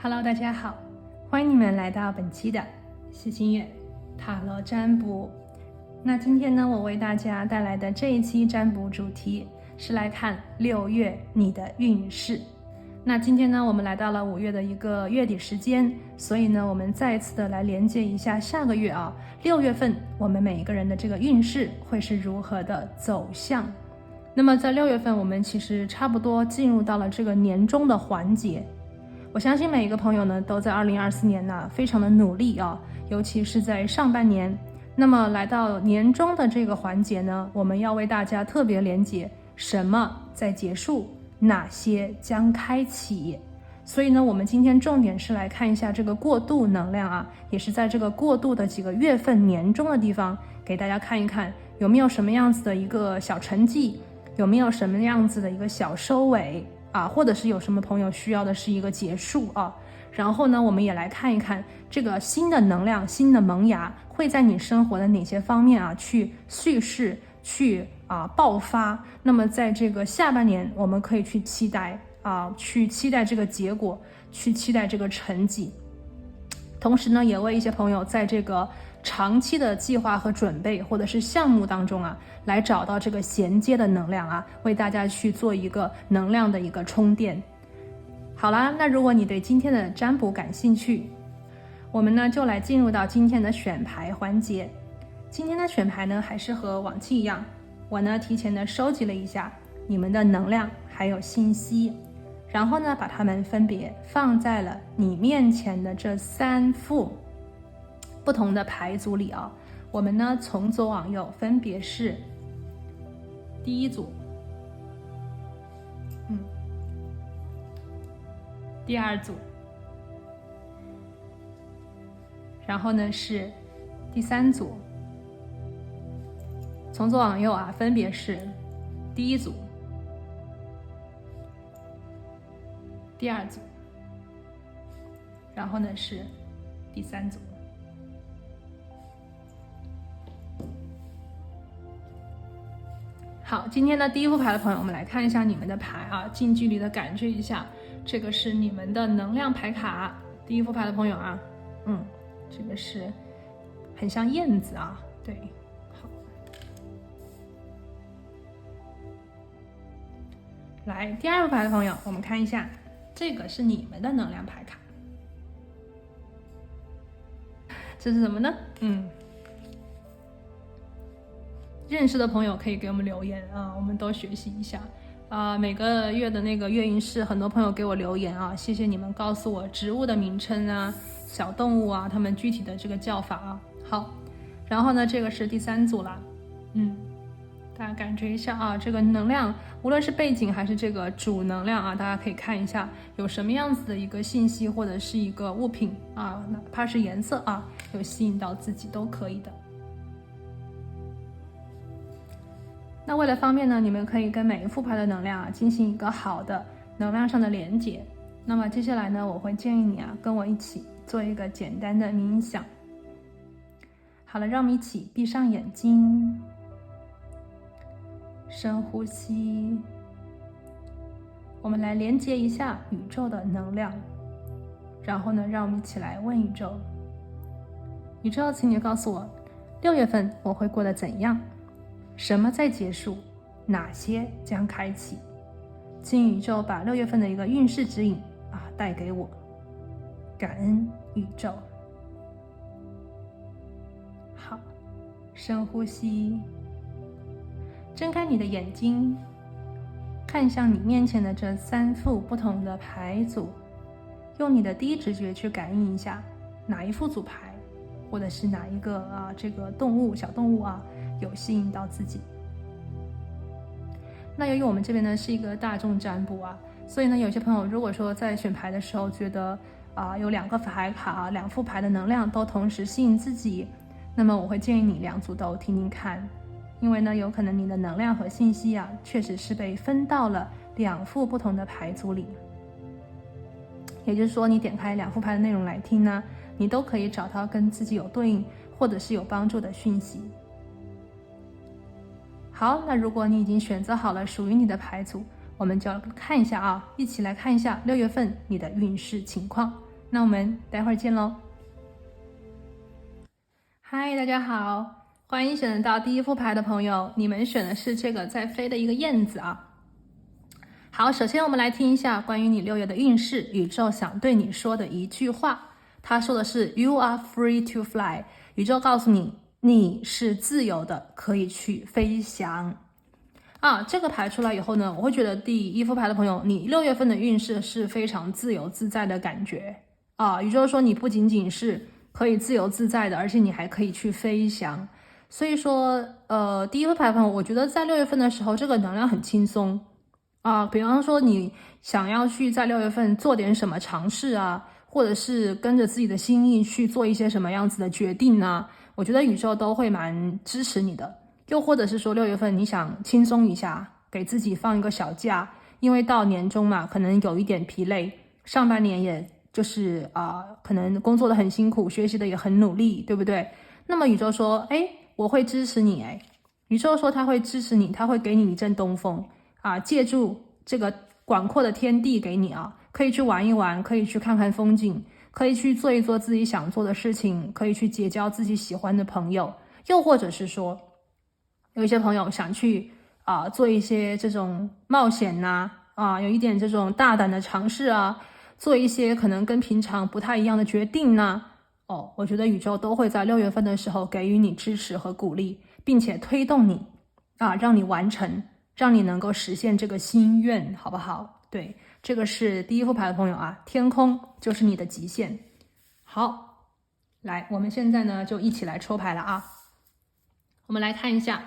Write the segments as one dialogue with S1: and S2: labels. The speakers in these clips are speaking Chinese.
S1: Hello， 大家好，欢迎你们来到本期的喜新月塔罗占卜。那今天呢，我为大家带来的这一期占卜主题是来看6月你的运势。那今天呢，我们来到了5月的一个月底时间，所以呢，我们再一次的来连接一下下个月6月份我们每一个人的这个运势会是如何的走向。那么在6月份，我们其实差不多进入到了这个年终的环节。我相信每一个朋友呢，都在2024年呢非常的努力尤其是在上半年。那么来到年终的这个环节呢，我们要为大家特别连结什么在结束，哪些将开启。所以呢，我们今天重点是来看一下这个过渡能量也是在这个过渡的几个月份年终的地方，给大家看一看有没有什么样子的一个小成绩，有没有什么样子的一个小收尾或者是有什么朋友需要的是一个结束然后呢，我们也来看一看这个新的能量、新的萌芽会在你生活的哪些方面去蓄势、去爆发。那么在这个下半年，我们可以去期待去期待这个结果，去期待这个成绩。同时呢，也为一些朋友在这个长期的计划和准备或者是项目当中来找到这个衔接的能量为大家去做一个能量的一个充电。好啦，那如果你对今天的占卜感兴趣，我们呢就来进入到今天的选牌环节。今天的选牌呢还是和往期一样，我呢提前的收集了一下你们的能量还有信息，然后呢把它们分别放在了你面前的这3副不同的牌组里我们呢从左往右分别是第一组，第二组，然后呢是第3组。从左往右分别是第一组、第二组，然后呢是第3组。好，今天的第一副牌的朋友，我们来看一下你们的牌近距离的感觉一下，这个是你们的能量牌卡。第一副牌的朋友这个是很像燕子对，好。来，第二副牌的朋友，我们看一下，这个是你们的能量牌卡，这是什么呢？认识的朋友可以给我们留言我们都学习一下每个月的那个月运势，很多朋友给我留言谢谢你们告诉我植物的名称小动物它们具体的这个叫法好，然后呢，这个是第3组了，大家感觉一下这个能量，无论是背景还是这个主能量大家可以看一下有什么样子的一个信息或者是一个物品哪怕是颜色有吸引到自己都可以的。那为了方便呢，你们可以跟每一副牌的能量进行一个好的能量上的连接。那么接下来呢，我会建议你跟我一起做一个简单的冥想。好了，让我们一起闭上眼睛，深呼吸，我们来连接一下宇宙的能量。然后呢，让我们一起来问宇宙，宇宙，请你告诉我6月份我会过得怎样，什么在结束，哪些将开启。请宇宙把6月份的一个运势指引带给我，感恩宇宙。好，深呼吸，睁开你的眼睛，看向你面前的这3副不同的牌组，用你的第一直觉去感应一下哪一副组牌，或者是哪一个这个动物小动物有吸引到自己。那由于我们这边呢是一个大众占卜所以呢有些朋友如果说在选牌的时候觉得有2个牌卡2副牌的能量都同时吸引自己，那么我会建议你2组都听听看，因为呢有可能你的能量和信息确实是被分到了2副不同的牌组里。也就是说你点开2副牌的内容来听呢，你都可以找到跟自己有对应或者是有帮助的讯息。好，那如果你已经选择好了属于你的牌组，我们就要看一下一起来看一下6月份你的运势情况。那我们待会儿见喽。嗨，大家好，欢迎选得到第一副牌的朋友，你们选的是这个在飞的一个燕子啊。好，首先我们来听一下关于你6月的运势，宇宙想对你说的一句话。他说的是 You are free to fly， 宇宙告诉你，你是自由的，可以去飞翔。这个牌出来以后呢，我会觉得第一副牌的朋友，你6月份的运势是非常自由自在的感觉宇宙说你不仅仅是可以自由自在的，而且你还可以去飞翔。所以说第一副牌的朋友，我觉得在6月份的时候，这个能量很轻松比方说你想要去在6月份做点什么尝试或者是跟着自己的心意去做一些什么样子的决定我觉得宇宙都会蛮支持你的。又或者是说6月份你想轻松一下，给自己放一个小假，因为到年终嘛，可能有一点疲累，上半年也就是可能工作的很辛苦，学习的也很努力，对不对？那么宇宙说我会支持你宇宙说他会支持你，他会给你一阵东风借助这个广阔的天地给你可以去玩一玩，可以去看看风景，可以去做一做自己想做的事情，可以去结交自己喜欢的朋友，又或者是说有一些朋友想去做一些这种冒险有一点这种大胆的尝试做一些可能跟平常不太一样的决定我觉得宇宙都会在6月份的时候给予你支持和鼓励，并且推动你让你完成，让你能够实现这个心愿，好不好？对，这个是第一副牌的朋友天空就是你的极限。好，来，我们现在呢就一起来抽牌了我们来看一下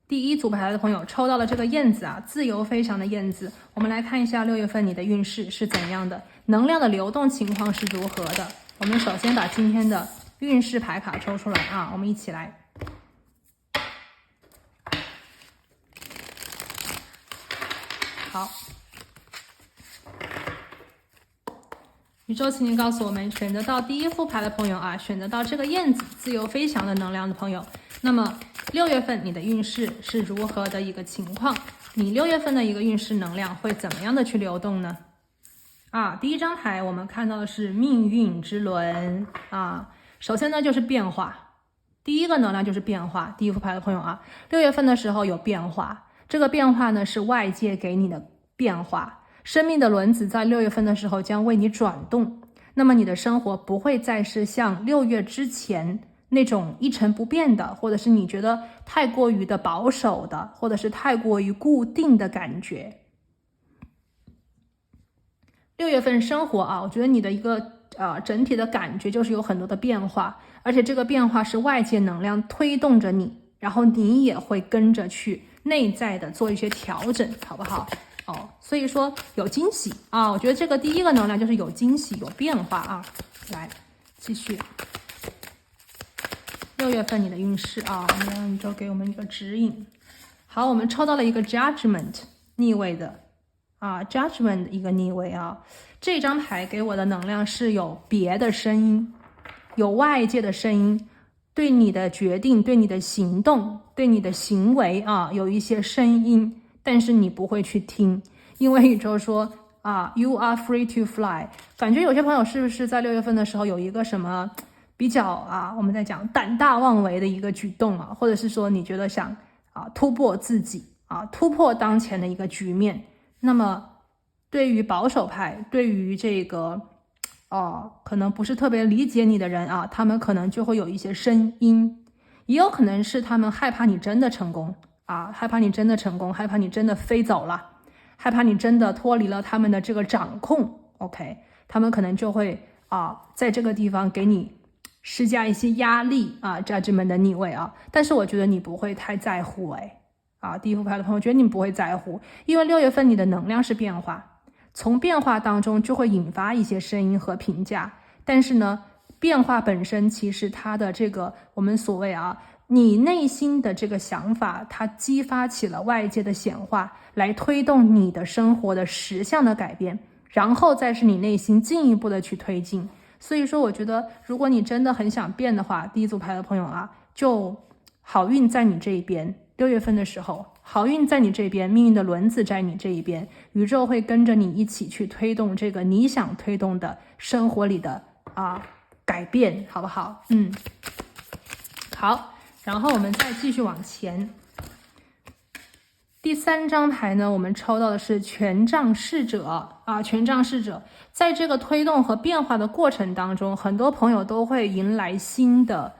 S1: 第一组牌的朋友抽到了这个燕子自由飞翔的燕子。我们来看一下6月份你的运势是怎样的，能量的流动情况是如何的。我们首先把今天的运势牌卡抽出来我们一起来。好，宇宙请你告诉我们，选择到第一副牌的朋友选择到这个燕子自由飞翔的能量的朋友，那么6月份你的运势是如何的一个情况？你6月份的一个运势能量会怎么样的去流动呢？第一张牌我们看到的是命运之轮首先呢就是变化，第一个能量就是变化。第一副牌的朋友6月份的时候有变化，这个变化呢是外界给你的变化，生命的轮子在6月份的时候将为你转动，那么你的生活不会再是像6月之前那种一成不变的，或者是你觉得太过于的保守的，或者是太过于固定的感觉。6月份生活我觉得你的一个整体的感觉就是有很多的变化，而且这个变化是外界能量推动着你，然后你也会跟着去内在的做一些调整，好不好？所以说有惊喜我觉得这个第一个能量就是有惊喜有变化来继续6月份你的运势我们让宇宙给我们一个指引。好，我们抽到了一个 Judgment 逆位的Judgment 一个逆位这张牌给我的能量是有别的声音，有外界的声音对你的决定，对你的行动，对你的行为有一些声音，但是你不会去听，因为宇宙说You are free to fly。 感觉有些朋友是不是在6月份的时候有一个什么比较我们在讲胆大妄为的一个举动或者是说你觉得想突破自己突破当前的一个局面。那么对于保守派，对于这个可能不是特别理解你的人他们可能就会有一些声音，也有可能是他们害怕你真的成功害怕你真的成功，害怕你真的飞走了，害怕你真的脱离了他们的这个掌控。 OK， 他们可能就会在这个地方给你施加一些压力Judgment 的逆位但是我觉得你不会太在乎第一副牌的朋友觉得你不会在乎，因为6月份你的能量是变化，从变化当中就会引发一些声音和评价，但是呢变化本身其实它的这个我们所谓你内心的这个想法，它激发起了外界的显化，来推动你的生活的实相的改变，然后再是你内心进一步的去推进。所以说我觉得如果你真的很想变的话，第一组牌的朋友就好运在你这一边。6月份的时候，好运在你这边，命运的轮子在你这一边，宇宙会跟着你一起去推动这个你想推动的生活里的改变，好不好？好，然后我们再继续往前。第3张牌呢，我们抽到的是权杖侍者权杖侍者，在这个推动和变化的过程当中，很多朋友都会迎来新的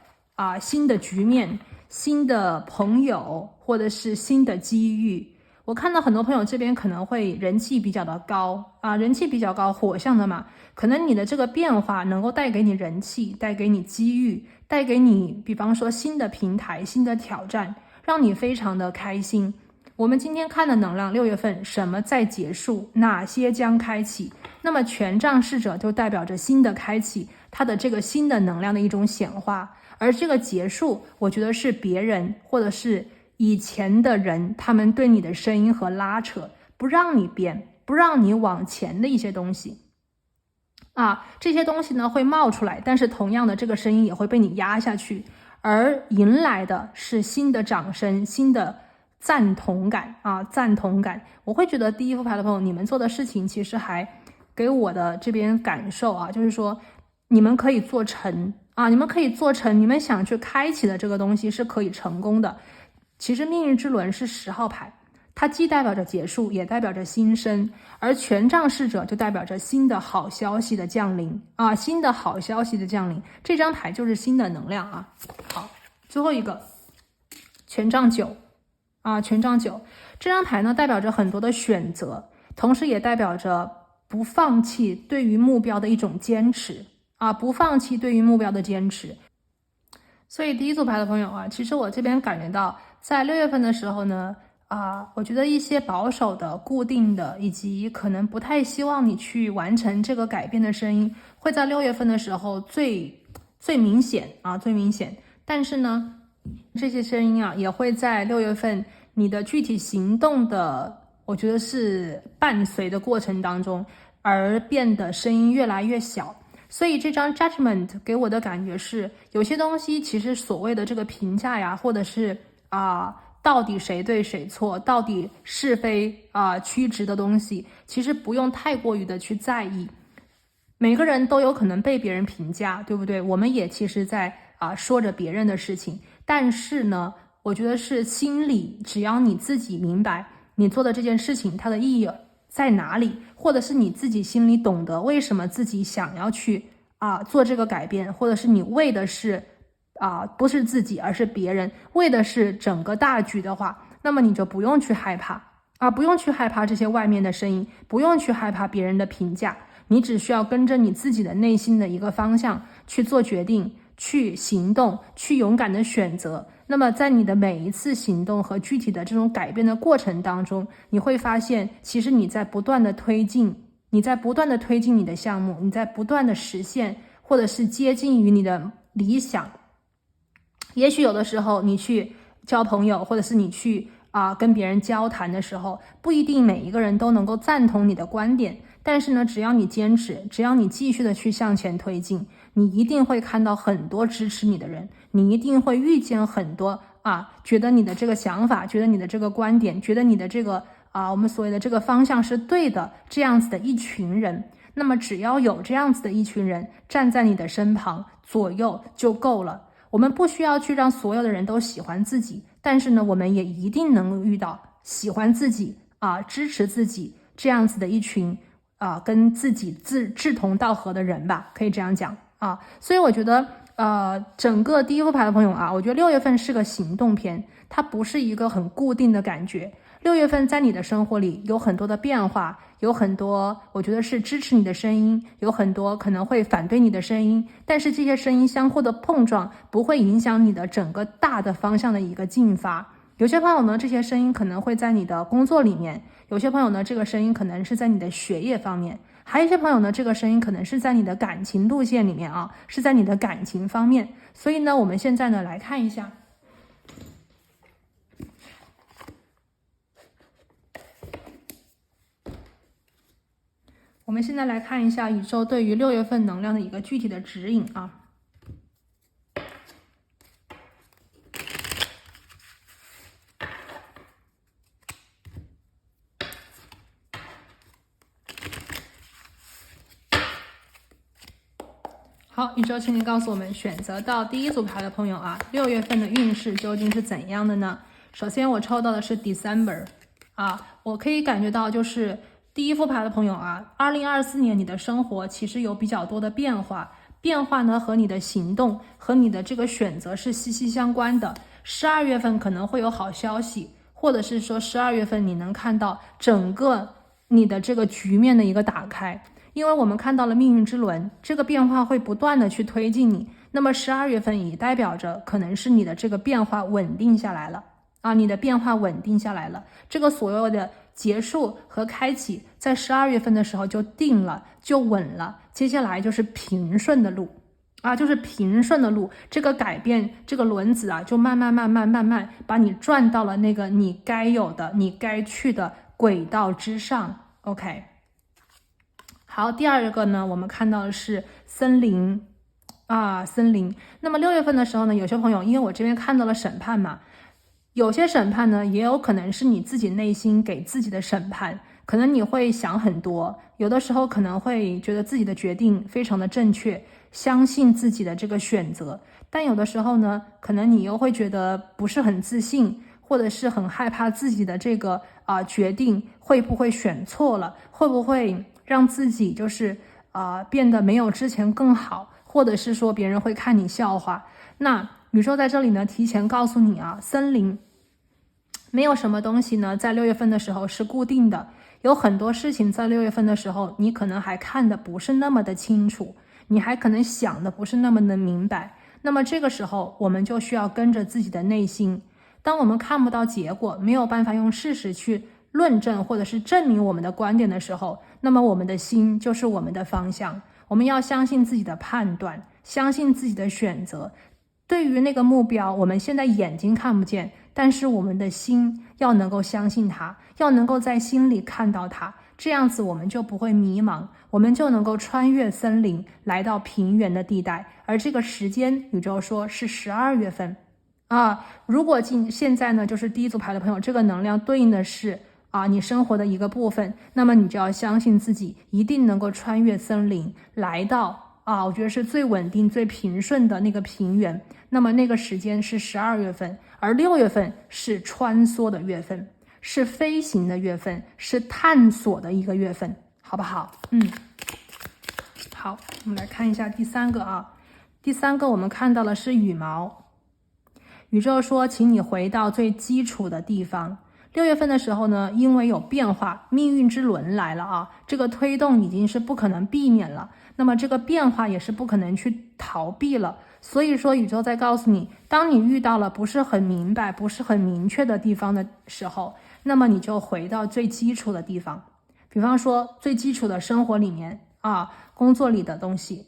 S1: 局面、新的朋友，或者是新的机遇。我看到很多朋友这边可能会人气比较的高人气比较高，火象的嘛，可能你的这个变化能够带给你人气，带给你机遇，带给你比方说新的平台、新的挑战，让你非常的开心。我们今天看的能量，6月份什么在结束，哪些将开启？那么权杖侍者就代表着新的开启，它的这个新的能量的一种显化。而这个结束，我觉得是别人或者是以前的人，他们对你的声音和拉扯，不让你变，不让你往前的一些东西这些东西呢会冒出来，但是同样的这个声音也会被你压下去，而迎来的是新的掌声，新的赞同感赞同感。我会觉得第一副牌的朋友，你们做的事情其实还给我的这边感受就是说你们可以做成你们可以做成你们想去开启的这个东西是可以成功的。其实命运之轮是10号牌，它既代表着结束，也代表着新生，而权杖侍者就代表着新的好消息的降临新的好消息的降临。这张牌就是新的能量好，最后一个权杖9权杖9这张牌呢，代表着很多的选择，同时也代表着不放弃对于目标的一种坚持不放弃对于目标的坚持。所以第一组牌的朋友其实我这边感觉到在6月份的时候呢我觉得一些保守的、固定的，以及可能不太希望你去完成这个改变的声音，会在6月份的时候最明显最明显。但是呢，这些声音也会在6月份你的具体行动的，我觉得是伴随的过程当中，而变得声音越来越小。所以这张 Judgment 给我的感觉是，有些东西其实所谓的这个评价或者是到底谁对谁错，到底是非曲直的东西，其实不用太过于的去在意。每个人都有可能被别人评价，对不对？我们也其实在说着别人的事情，但是呢，我觉得是心里只要你自己明白你做的这件事情它的意义在哪里，或者是你自己心里懂得为什么自己想要去做这个改变，或者是你为的是不是自己而是别人，为的是整个大局的话，那么你就不用去害怕不用去害怕这些外面的声音，不用去害怕别人的评价，你只需要跟着你自己的内心的一个方向去做决定，去行动，去勇敢的选择。那么在你的每一次行动和具体的这种改变的过程当中，你会发现其实你在不断的推进，你在不断的推进你的项目，你在不断的实现或者是接近于你的理想。也许有的时候你去交朋友，或者是你去跟别人交谈的时候，不一定每一个人都能够赞同你的观点，但是呢，只要你坚持，只要你继续的去向前推进，你一定会看到很多支持你的人，你一定会遇见很多觉得你的这个想法，觉得你的这个观点，觉得你的这个我们所谓的这个方向是对的，这样子的一群人。那么只要有这样子的一群人站在你的身旁左右就够了。我们不需要去让所有的人都喜欢自己，但是呢，我们也一定能遇到喜欢自己支持自己这样子的一群跟自己志同道合的人吧，可以这样讲所以我觉得整个第一副牌的朋友我觉得6月份是个行动篇，它不是一个很固定的感觉。6月份在你的生活里有很多的变化，有很多我觉得是支持你的声音，有很多可能会反对你的声音，但是这些声音相互的碰撞不会影响你的整个大的方向的一个进发。有些朋友呢，这些声音可能会在你的工作里面，有些朋友呢，这个声音可能是在你的学业方面，还有一些朋友呢，这个声音可能是在你的感情路线里面是在你的感情方面。所以呢，我们现在呢来看一下宇宙对于6月份能量的一个具体的指引好，宇宙请你告诉我们，选择到第一组牌的朋友啊，6月份的运势究竟是怎样的呢？首先我抽到的是 December 啊，我可以感觉到就是第一副牌的朋友啊，2024年你的生活其实有比较多的变化，变化呢和你的行动和你的这个选择是息息相关的。12月份可能会有好消息，或者是说12月份你能看到整个你的这个局面的一个打开。因为我们看到了命运之轮，这个变化会不断的去推进你，那么12月份也代表着可能是你的这个变化稳定下来了啊，你的变化稳定下来了，这个所有的结束和开启在12月份的时候就定了，就稳了，接下来就是平顺的路啊，就是平顺的路，这个改变，这个轮子啊，就慢慢把你转到了那个你该有的、你该去的轨道之上。OK。好，第二个呢，我们看到的是森林啊，森林。那么6月份的时候呢，有些朋友，因为我这边看到了审判嘛，有些审判呢，也有可能是你自己内心给自己的审判，可能你会想很多，有的时候可能会觉得自己的决定非常的正确，相信自己的这个选择，但有的时候呢，可能你又会觉得不是很自信，或者是很害怕自己的这个决定会不会选错了，会不会让自己就是变得没有之前更好，或者是说别人会看你笑话。那宇宙在这里呢，提前告诉你啊，森林没有什么东西呢，在6月份的时候是固定的，有很多事情在6月份的时候，你可能还看的不是那么的清楚，你还可能想的不是那么的明白。那么这个时候，我们就需要跟着自己的内心。当我们看不到结果，没有办法用事实去论证或者是证明我们的观点的时候，那么我们的心就是我们的方向。我们要相信自己的判断，相信自己的选择。对于那个目标，我们现在眼睛看不见，但是我们的心要能够相信它，要能够在心里看到它，这样子我们就不会迷茫，我们就能够穿越森林，来到平原的地带。而这个时间，宇宙说是12月份啊。如果现在呢，就是第一组牌的朋友，这个能量对应的是你生活的一个部分，那么你就要相信自己一定能够穿越森林，来到我觉得是最稳定最平顺的那个平原。那么那个时间是12月份，而6月份是穿梭的月份，是飞行的月份，是探索的一个月份，好不好？好，我们来看一下第三个啊。第三个我们看到的是羽毛。宇宙说请你回到最基础的地方。6月份的时候呢，因为有变化，命运之轮来了啊，这个推动已经是不可能避免了，那么这个变化也是不可能去逃避了。所以说宇宙在告诉你，当你遇到了不是很明白不是很明确的地方的时候，那么你就回到最基础的地方，比方说最基础的生活里面工作里的东西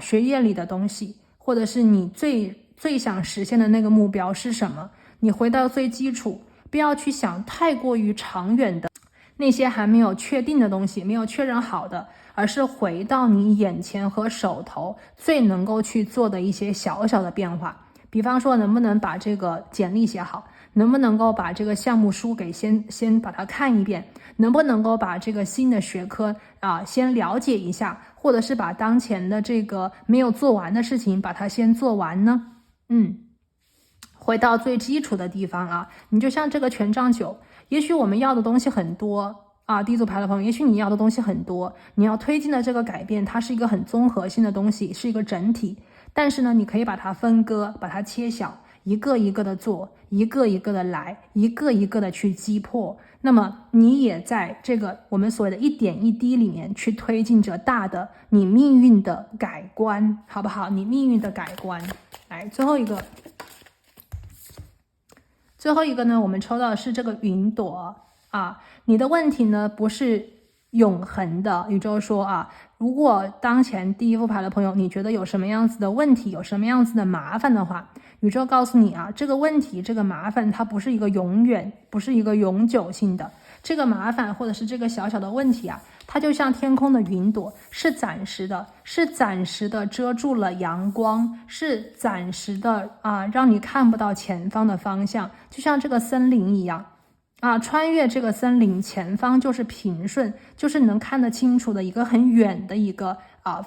S1: 学业里的东西，或者是你最想实现的那个目标是什么，你回到最基础，不要去想太过于长远的那些还没有确定的东西，没有确认好的，而是回到你眼前和手头最能够去做的一些小小的变化。比方说能不能把这个简历写好，能不能够把这个项目书给先把它看一遍，能不能够把这个新的学科先了解一下，或者是把当前的这个没有做完的事情把它先做完呢？回到最基础的地方你就像这个权杖9，也许我们要的东西很多第一组牌的朋友，也许你要的东西很多，你要推进的这个改变，它是一个很综合性的东西，是一个整体。但是呢，你可以把它分割，把它切小，一个一个的做，一个一个的来，一个一个的去击破。那么你也在这个我们所谓的一点一滴里面去推进着大的你命运的改观，好不好？你命运的改观。来，最后一个呢，我们抽到的是这个云朵你的问题呢不是永恒的。宇宙说如果当前第一副牌的朋友，你觉得有什么样子的问题，有什么样子的麻烦的话，宇宙告诉你这个问题这个麻烦它不是一个永久性的，这个麻烦或者是这个小小的问题它就像天空的云朵，是暂时的遮住了阳光，是暂时的让你看不到前方的方向，就像这个森林一样穿越这个森林，前方就是平顺，就是能看得清楚的一个很远的一个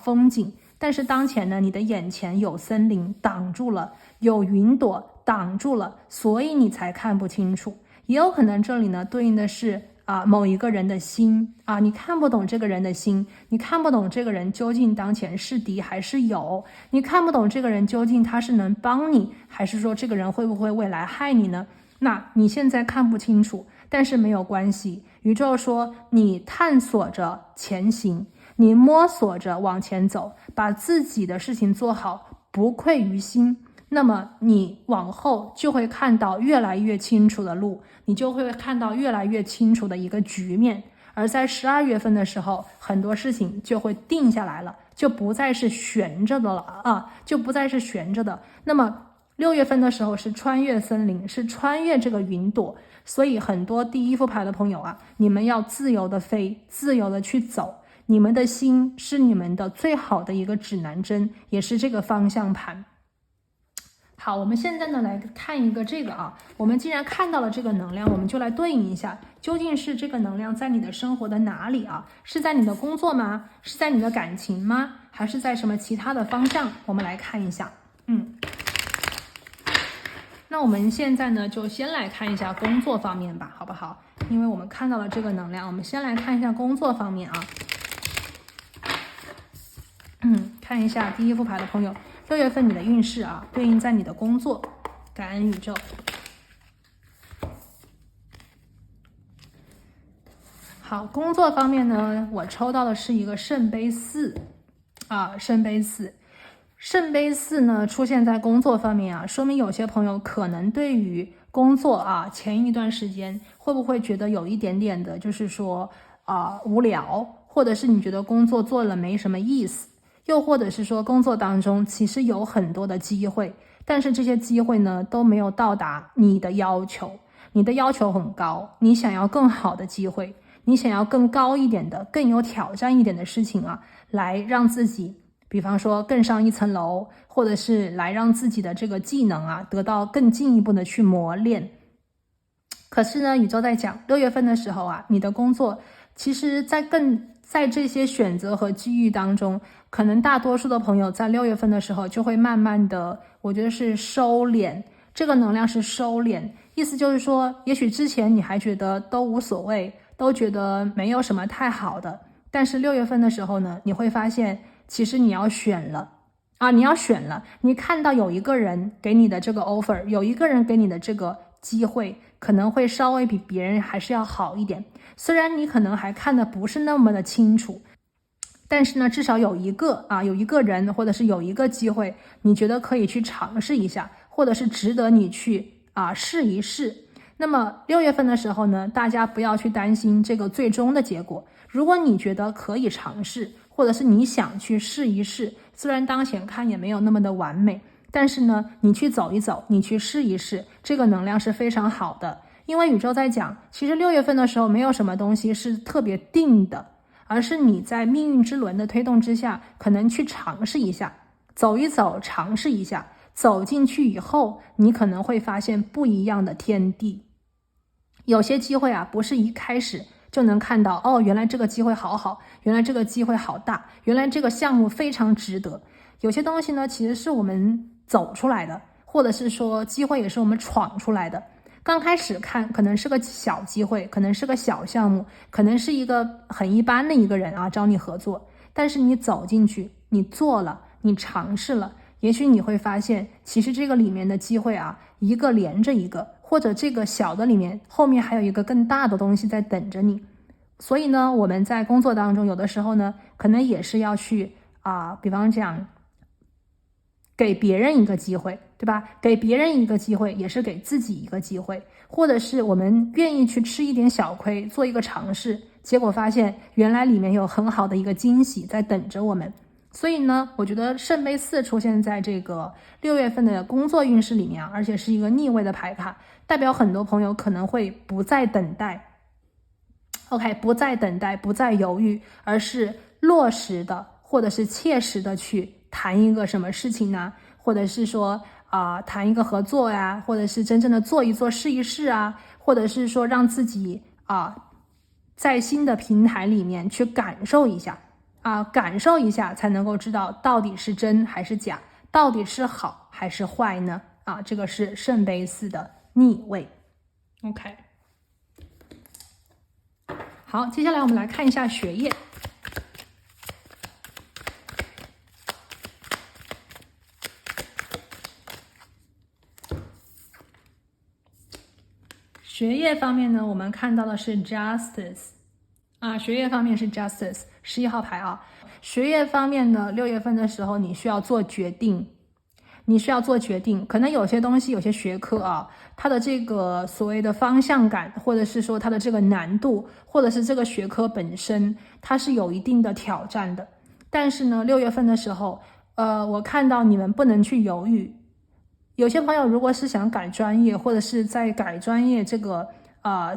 S1: 风景。但是当前呢，你的眼前有森林挡住了，有云朵挡住了，所以你才看不清楚。也有可能这里呢对应的是某一个人的心你看不懂这个人的心，你看不懂这个人究竟当前是敌还是友，你看不懂这个人究竟他是能帮你，还是说这个人会不会未来害你呢？那你现在看不清楚，但是没有关系，宇宙说你探索着前行，你摸索着往前走，把自己的事情做好，不愧于心，那么你往后就会看到越来越清楚的路，你就会看到越来越清楚的一个局面。而在12月份的时候，很多事情就会定下来了，就不再是悬着的了就不再是悬着的。那么6月份的时候是穿越森林，是穿越这个云朵，所以很多第一副牌的朋友你们要自由的飞，自由的去走，你们的心是你们的最好的一个指南针，也是这个方向盘。好，我们现在呢来看一个这个我们既然看到了这个能量，我们就来对应一下，究竟是这个能量在你的生活的哪里是在你的工作吗？是在你的感情吗？还是在什么其他的方向？我们来看一下。那我们现在呢就先来看一下工作方面吧，好不好？因为我们看到了这个能量，我们先来看一下工作方面看一下第一副牌的朋友，6月份你的运势对应在你的工作，感恩宇宙。好，工作方面呢，我抽到的是一个圣杯4圣杯4。圣杯4呢出现在工作方面说明有些朋友可能对于工作前一段时间会不会觉得有一点点的就是说无聊，或者是你觉得工作做了没什么意思，又或者是说工作当中其实有很多的机会，但是这些机会呢都没有到达你的要求，你的要求很高，你想要更好的机会，你想要更高一点的更有挑战一点的事情来让自己比方说更上一层楼，或者是来让自己的这个技能得到更进一步的去磨练。可是呢宇宙在讲6月份的时候你的工作其实在这些选择和机遇当中，可能大多数的朋友在6月份的时候就会慢慢的，我觉得是收敛，这个能量是收敛，意思就是说也许之前你还觉得都无所谓，都觉得没有什么太好的，但是6月份的时候呢，你会发现其实你要选了你看到有一个人给你的这个 offer， 有一个人给你的这个机会可能会稍微比别人还是要好一点，虽然你可能还看得不是那么的清楚，但是呢至少有一个人，或者是有一个机会你觉得可以去尝试一下，或者是值得你去试一试。那么6月份的时候呢，大家不要去担心这个最终的结果，如果你觉得可以尝试，或者是你想去试一试，虽然当前看也没有那么的完美，但是呢你去走一走，你去试一试，这个能量是非常好的。因为宇宙在讲其实6月份的时候没有什么东西是特别定的，而是你在命运之轮的推动之下可能去尝试一下，走一走，尝试一下，走进去以后你可能会发现不一样的天地。有些机会不是一开始就能看到原来这个机会好，原来这个机会好大，原来这个项目非常值得。有些东西呢其实是我们走出来的，或者是说机会也是我们闯出来的。刚开始看可能是个小机会，可能是个小项目，可能是一个很一般的一个人找你合作，但是你走进去，你做了，你尝试了，也许你会发现其实这个里面的机会一个连着一个，或者这个小的里面后面还有一个更大的东西在等着你。所以呢我们在工作当中有的时候呢可能也是要去比方讲给别人一个机会，对吧？给别人一个机会也是给自己一个机会，或者是我们愿意去吃一点小亏，做一个尝试，结果发现原来里面有很好的一个惊喜在等着我们。所以呢我觉得圣杯4出现在这个6月份的工作运势里面而且是一个逆位的牌卡，代表很多朋友可能会不再等待不再等待，不再犹豫，而是落实的或者是切实的去谈一个什么事情呢，或者是说谈一个合作呀，或者是真正的做一做试一试或者是说让自己在新的平台里面去感受一下感受一下才能够知道到底是真还是假，到底是好还是坏呢？这个是圣杯4的逆位。OK， 好，接下来我们来看一下学业。学业方面呢，我们看到的是 Justice， 学业方面是 Justice， 11号牌学业方面呢，6月份的时候你需要做决定，可能有些东西，有些学科它的这个所谓的方向感，或者是说它的这个难度，或者是这个学科本身，它是有一定的挑战的。但是呢，6月份的时候，我看到你们不能去犹豫。有些朋友如果是想改专业，或者是在改专业这个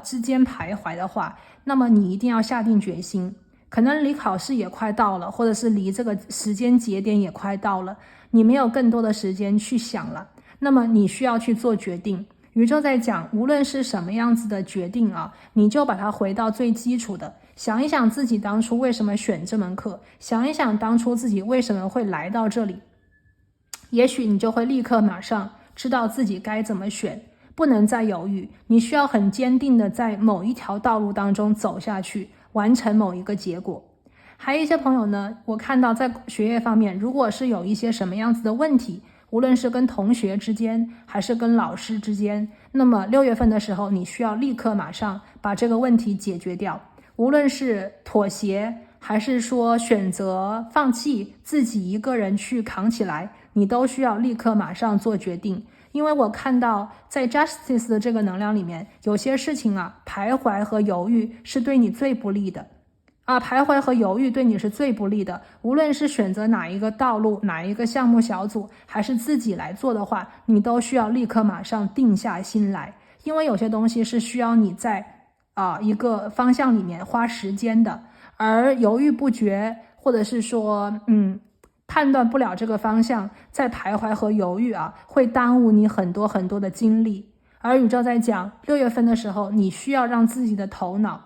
S1: 之间徘徊的话，那么你一定要下定决心。可能离考试也快到了，或者是离这个时间节点也快到了，你没有更多的时间去想了，那么你需要去做决定。宇宙在讲，无论是什么样子的决定你就把它回到最基础的，想一想自己当初为什么选这门课，想一想当初自己为什么会来到这里，也许你就会立刻马上知道自己该怎么选，不能再犹豫，你需要很坚定的在某一条道路当中走下去，完成某一个结果。还有一些朋友呢，我看到在学业方面，如果是有一些什么样子的问题，无论是跟同学之间还是跟老师之间，那么6月份的时候你需要立刻马上把这个问题解决掉，无论是妥协还是说选择放弃，自己一个人去扛起来，你都需要立刻马上做决定。因为我看到在 Justice 的这个能量里面，有些事情徘徊和犹豫是对你最不利的徘徊和犹豫对你是最不利的。无论是选择哪一个道路，哪一个项目小组，还是自己来做的话，你都需要立刻马上定下心来。因为有些东西是需要你在一个方向里面花时间的，而犹豫不决，或者是说判断不了这个方向，在徘徊和犹豫会耽误你很多很多的精力。而宇宙在讲6月份的时候，你需要让自己的头脑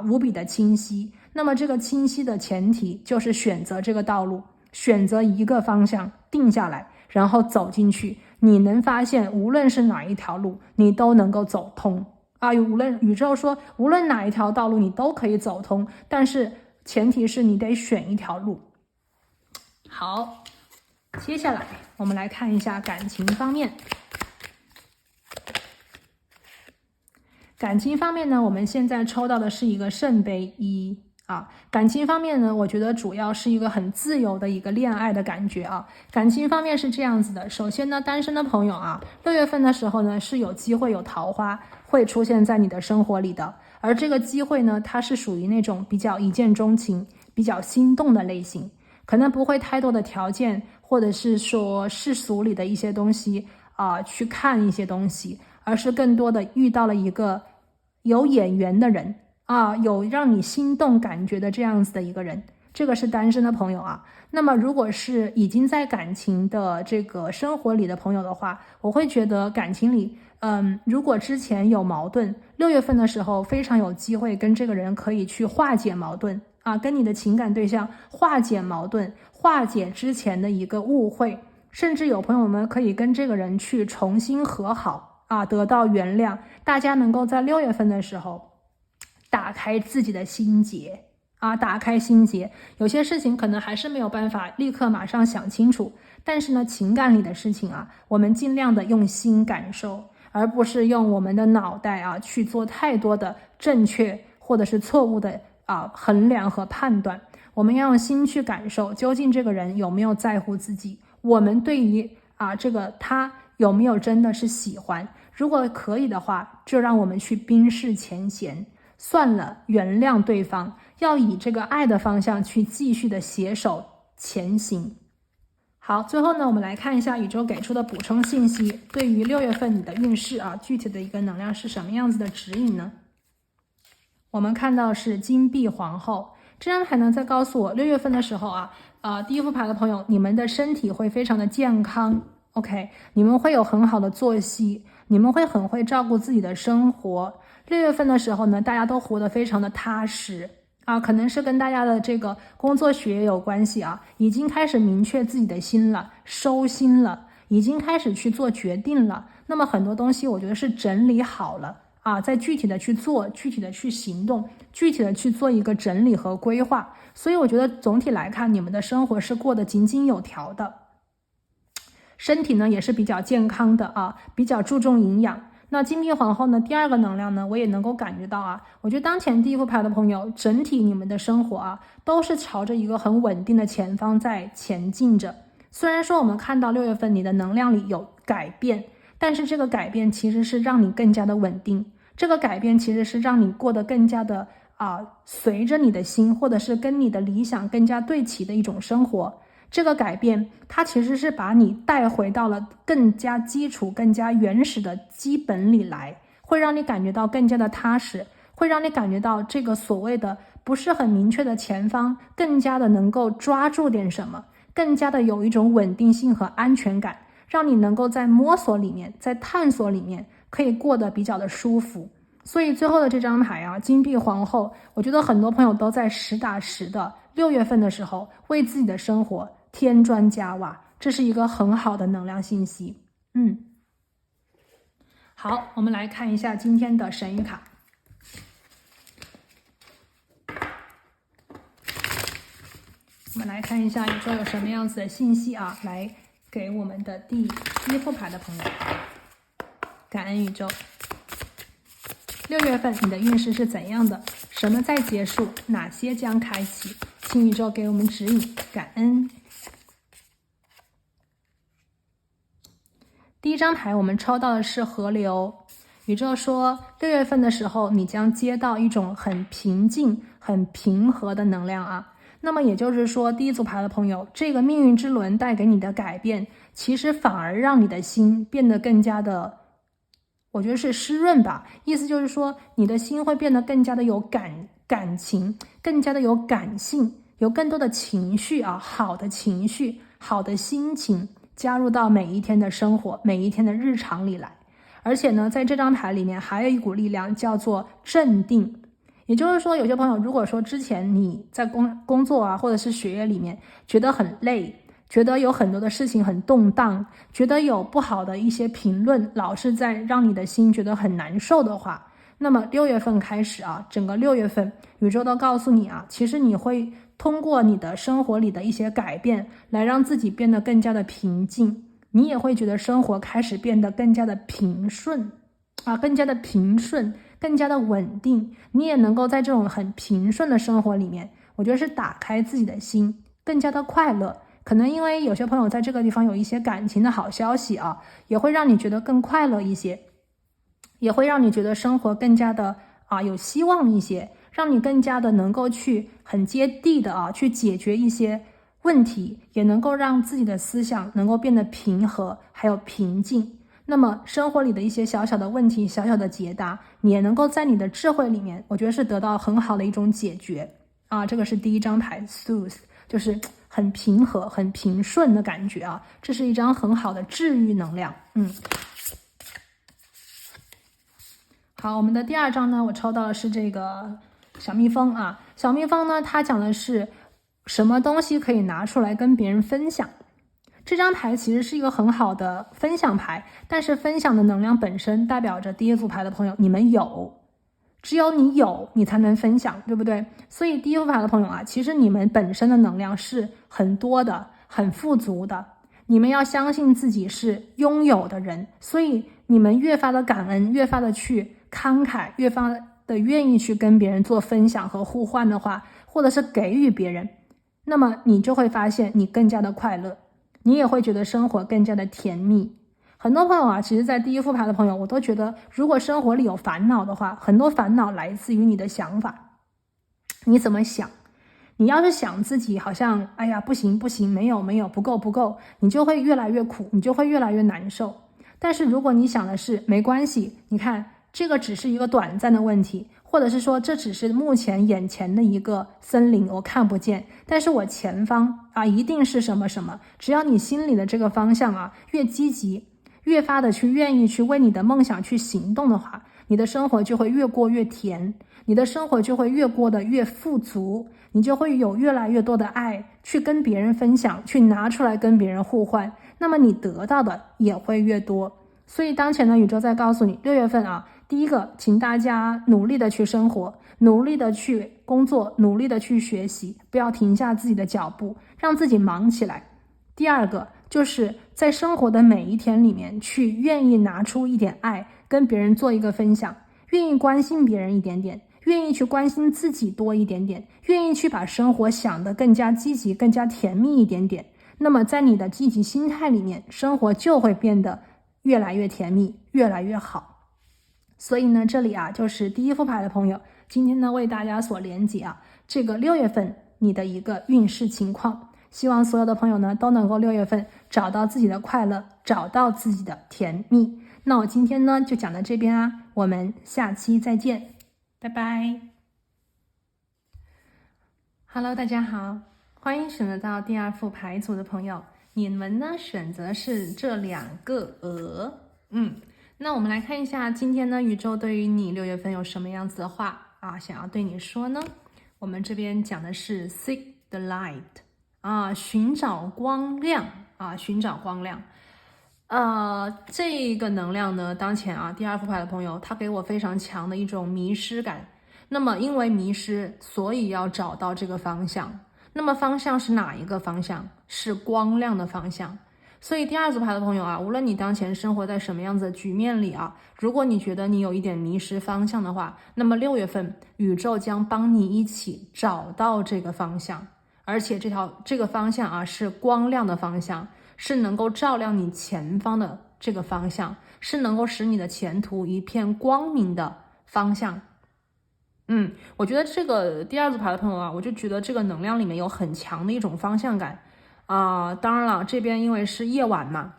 S1: 无比的清晰。那么这个清晰的前提就是选择这个道路，选择一个方向定下来，然后走进去。你能发现无论是哪一条路你都能够走通宇宙说无论哪一条道路你都可以走通，但是前提是你得选一条路。好，接下来我们来看一下感情方面。感情方面呢，我们现在抽到的是一个圣杯1感情方面呢，我觉得主要是一个很自由的一个恋爱的感觉感情方面是这样子的，首先呢，单身的朋友6月份的时候呢，是有机会有桃花会出现在你的生活里的，而这个机会呢，它是属于那种比较一见钟情、比较心动的类型，可能不会太多的条件，或者是说世俗里的一些东西去看一些东西，而是更多的遇到了一个有眼缘的人有让你心动感觉的这样子的一个人，这个是单身的朋友那么如果是已经在感情的这个生活里的朋友的话，我会觉得感情里如果之前有矛盾，6月份的时候非常有机会跟这个人可以去化解矛盾跟你的情感对象化解矛盾，化解之前的一个误会，甚至有朋友们可以跟这个人去重新和好得到原谅。大家能够在6月份的时候打开自己的心结打开心结。有些事情可能还是没有办法立刻马上想清楚，但是呢，情感里的事情我们尽量的用心感受，而不是用我们的脑袋去做太多的正确或者是错误的衡量和判断。我们要用心去感受，究竟这个人有没有在乎自己，我们对于这个他有没有真的是喜欢。如果可以的话，就让我们去冰释前嫌，算了，原谅对方，要以这个爱的方向去继续的携手前行。好，最后呢，我们来看一下宇宙给出的补充信息，对于6月份你的运势具体的一个能量是什么样子的指引呢？我们看到是金币皇后，这张牌呢在告诉我6月份的时候第一副牌的朋友，你们的身体会非常的健康 OK， 你们会有很好的作息，你们会很会照顾自己的生活。6月份的时候呢，大家都活得非常的踏实啊，可能是跟大家的这个工作学业有关系啊，已经开始明确自己的心了，收心了，已经开始去做决定了。那么很多东西我觉得是整理好了啊，再具体的去做，具体的去行动，具体的去做一个整理和规划。所以我觉得总体来看，你们的生活是过得井井有条的，身体呢也是比较健康的啊，比较注重营养。那金币皇后呢，第二个能量呢，我也能够感觉到啊，我觉得当前第一副牌的朋友，整体你们的生活啊，都是朝着一个很稳定的前方在前进着。虽然说我们看到6月份你的能量里有改变，但是这个改变其实是让你更加的稳定，这个改变其实是让你过得更加的随着你的心，或者是跟你的理想更加对齐的一种生活。这个改变它其实是把你带回到了更加基础更加原始的基本里来，会让你感觉到更加的踏实，会让你感觉到这个所谓的不是很明确的前方更加的能够抓住点什么，更加的有一种稳定性和安全感，让你能够在摸索里面，在探索里面可以过得比较的舒服。所以最后的这张牌啊，金币皇后，我觉得很多朋友都在实打实的6月份的时候为自己的生活添砖加瓦，这是一个很好的能量信息。好，我们来看一下今天的神谕卡。我们来看一下宇宙有什么样子的信息啊，来给我们的第一副牌的朋友。感恩宇宙。6月份你的运势是怎样的？什么在结束？哪些将开启？请宇宙给我们指引，感恩。第一张牌我们抽到的是河流，宇宙说6月份的时候你将接到一种很平静很平和的能量啊。那么也就是说，第一组牌的朋友，这个命运之轮带给你的改变，其实反而让你的心变得更加的，我觉得是湿润吧。意思就是说，你的心会变得更加的有感情，更加的有感性，有更多的情绪啊，好的情绪，好的心情加入到每一天的生活，每一天的日常里来。而且呢，在这张牌里面还有一股力量叫做镇定。也就是说，有些朋友如果说之前你在工作啊，或者是学业里面觉得很累，觉得有很多的事情很动荡，觉得有不好的一些评论老是在让你的心觉得很难受的话，那么6月份开始啊，整个6月份宇宙都告诉你啊，其实你会通过你的生活里的一些改变来让自己变得更加的平静，你也会觉得生活开始变得更加的平顺啊，更加的平顺，更加的稳定。你也能够在这种很平顺的生活里面，我觉得是打开自己的心，更加的快乐。可能因为有些朋友在这个地方有一些感情的好消息啊，也会让你觉得更快乐一些，也会让你觉得生活更加的有希望一些，让你更加的能够去很接地的去解决一些问题，也能够让自己的思想能够变得平和还有平静。那么生活里的一些小小的问题，小小的解答，你也能够在你的智慧里面，我觉得是得到很好的一种解决啊。这个是第一张牌 Soothe， 就是很平和很平顺的感觉啊，这是一张很好的治愈能量。好，我们的第二张呢，我抽到的是这个小蜜蜂啊。小蜜蜂呢，它讲的是什么东西可以拿出来跟别人分享。这张牌其实是一个很好的分享牌，但是分享的能量本身代表着第一副牌的朋友，你们有，只有你有，你才能分享，对不对？所以第一副牌的朋友啊，其实你们本身的能量是很多的，很富足的。你们要相信自己是拥有的人，所以你们越发的感恩，越发的去慷慨，越发的愿意去跟别人做分享和互换的话，或者是给予别人，那么你就会发现你更加的快乐，你也会觉得生活更加的甜蜜。很多朋友啊，其实在第一副牌的朋友，我都觉得如果生活里有烦恼的话，很多烦恼来自于你的想法，你怎么想。你要是想自己好像哎呀不行不行，没有不够，你就会越来越苦，你就会越来越难受。但是如果你想的是没关系，你看这个只是一个短暂的问题，或者是说这只是目前眼前的一个森林我看不见，但是我前方一定是什么什么。只要你心里的这个方向越积极，越发的去愿意去为你的梦想去行动的话，你的生活就会越过越甜，你的生活就会越过得越富足，你就会有越来越多的爱去跟别人分享，去拿出来跟别人互换，那么你得到的也会越多。所以当前的宇宙在告诉你，6月份啊，第一个，请大家努力的去生活，努力的去工作，努力的去学习，不要停下自己的脚步，让自己忙起来。第二个，就是在生活的每一天里面，去愿意拿出一点爱，跟别人做一个分享，愿意关心别人一点点，愿意去关心自己多一点点，愿意去把生活想得更加积极，更加甜蜜一点点。那么在你的积极心态里面，生活就会变得越来越甜蜜，越来越好。所以呢，这里啊，就是第一副牌的朋友，今天呢为大家所连接啊，这个6月份你的一个运势情况。希望所有的朋友呢都能够6月份找到自己的快乐，找到自己的甜蜜。那我今天呢就讲到这边啊，我们下期再见，拜拜。Hello， 大家好，欢迎选择到第二副牌组的朋友，你们呢选择是这2个鹅。那我们来看一下今天呢宇宙对于你6月份有什么样子的话啊，想要对你说呢？我们这边讲的是 Seek the Light。寻找光亮寻找光亮。这个能量呢，当前啊，第二副牌的朋友，他给我非常强的一种迷失感。那么因为迷失，所以要找到这个方向。那么方向是哪一个方向？是光亮的方向。所以第二组牌的朋友啊，无论你当前生活在什么样子的局面里啊，如果你觉得你有一点迷失方向的话，那么6月份宇宙将帮你一起找到这个方向。而且这个方向啊，是光亮的方向，是能够照亮你前方的这个方向，是能够使你的前途一片光明的方向。我觉得这个第二组牌的朋友啊，我就觉得这个能量里面有很强的一种方向感当然了，这边因为是夜晚嘛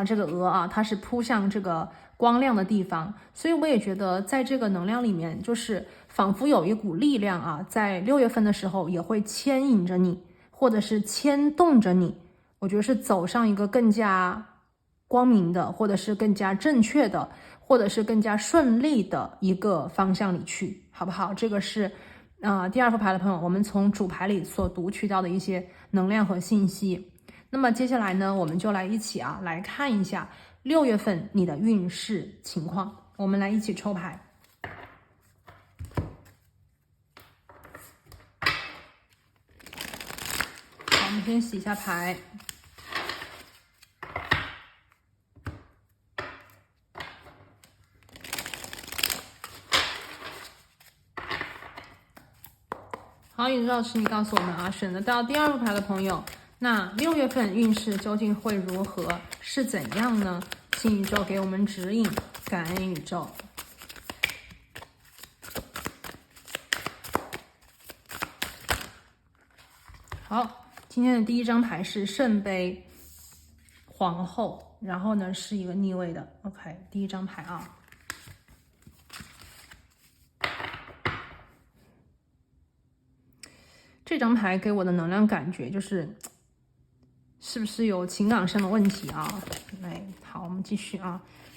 S1: 这个鹅啊，它是扑向这个光亮的地方，所以我也觉得在这个能量里面，就是仿佛有一股力量在6月份的时候也会牵引着你，或者是牵动着你，我觉得是走上一个更加光明的，或者是更加正确的，或者是更加顺利的一个方向里去，好不好？这个是第二副牌的朋友，我们从主牌里所读取到的一些能量和信息。那么接下来呢，我们就来一起来看一下6月份你的运势情况。我们来一起抽牌。好，我们先洗一下牌。好，宇宙老师，你告诉我们选择到第二副牌的朋友，那6月份运势究竟会如何？是怎样呢？请宇宙给我们指引，感恩宇宙。好，今天的第一张牌是圣杯皇后，然后呢是一个逆位的。OK， 第一张牌这张牌给我的能量感觉是不是有情感上的问题好，我们继续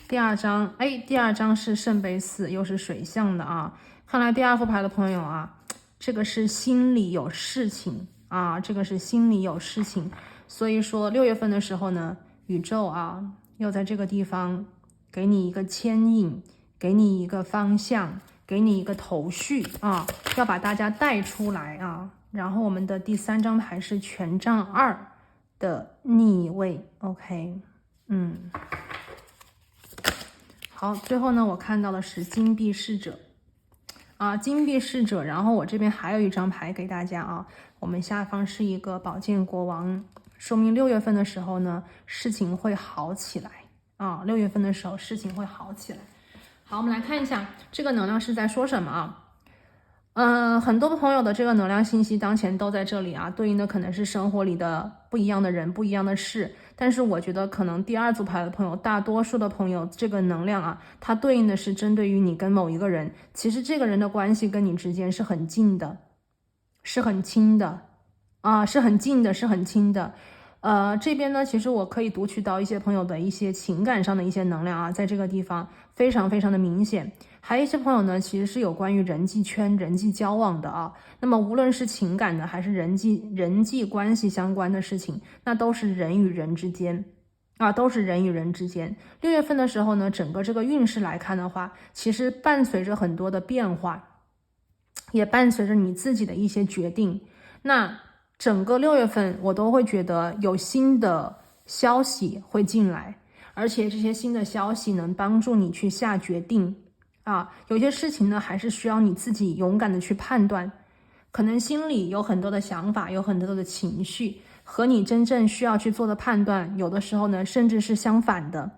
S1: 第二张是圣杯4，又是水象的看来第二副牌的朋友这个是心里有事情这个是心里有事情。所以说6月份的时候呢，宇宙又在这个地方给你一个牵引，给你一个方向，给你一个头绪要把大家带出来然后我们的第3张牌是权杖2的逆位。 OK， 好，最后呢我看到的是金币侍者金币侍者，然后我这边还有一张牌给大家我们下方是一个宝剑国王，说明6月份的时候呢事情会好起来6月份的时候事情会好起来。好，我们来看一下这个能量是在说什么很多朋友的这个能量信息当前都在这里对应的可能是生活里的不一样的人，不一样的事。但是我觉得可能第二组牌的朋友，大多数的朋友这个能量它对应的是针对于你跟某一个人，其实这个人的关系跟你之间是很近的，是很亲的是很近的，是很亲的。这边呢，其实我可以读取到一些朋友的一些情感上的一些能量啊，在这个地方非常非常的明显。还有一些朋友呢，其实是有关于人际圈、人际交往的啊。那么无论是情感的还是人际关系相关的事情，那都是人与人之间啊，都是人与人之间。6月份的时候呢，整个这个运势来看的话，其实伴随着很多的变化，也伴随着你自己的一些决定。那整个6月份我都会觉得有新的消息会进来，而且这些新的消息能帮助你去下决定啊。有些事情呢，还是需要你自己勇敢的去判断，可能心里有很多的想法，有很多的情绪，和你真正需要去做的判断，有的时候呢，甚至是相反的。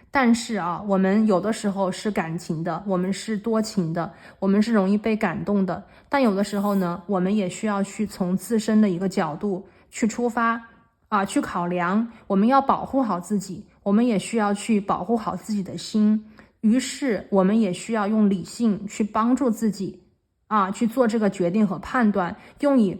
S1: 但是啊，我们有的时候是感情的，我们是多情的，我们是容易被感动的。但有的时候呢，我们也需要去从自身的一个角度去出发啊，去考量，我们要保护好自己，我们也需要去保护好自己的心。于是，我们也需要用理性去帮助自己啊，去做这个决定和判断，用以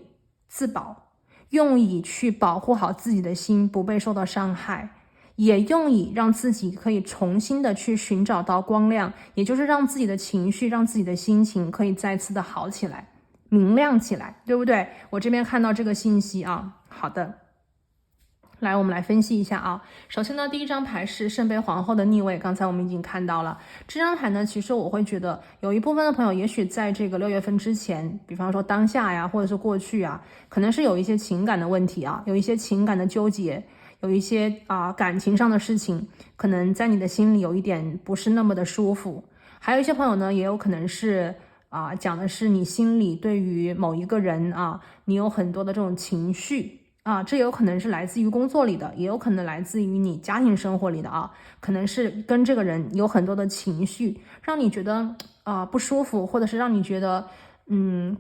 S1: 自保，用以去保护好自己的心，不被受到伤害。也用以让自己可以重新的去寻找到光亮，也就是让自己的情绪，让自己的心情可以再次的好起来，明亮起来，对不对？我这边看到这个信息啊，好的。来，我们来分析一下啊。首先呢，第一张牌是圣杯皇后的逆位，刚才我们已经看到了。这张牌呢，其实我会觉得有一部分的朋友，也许在这个6月份之前，比方说当下呀，或者是过去啊，可能是有一些情感的问题啊，有一些情感的纠结，有一些感情上的事情，可能在你的心里有一点不是那么的舒服。还有一些朋友呢，也有可能是讲的是你心里对于某一个人啊，你有很多的这种情绪啊，这有可能是来自于工作里的，也有可能来自于你家庭生活里的啊，可能是跟这个人有很多的情绪，让你觉得不舒服，或者是让你觉得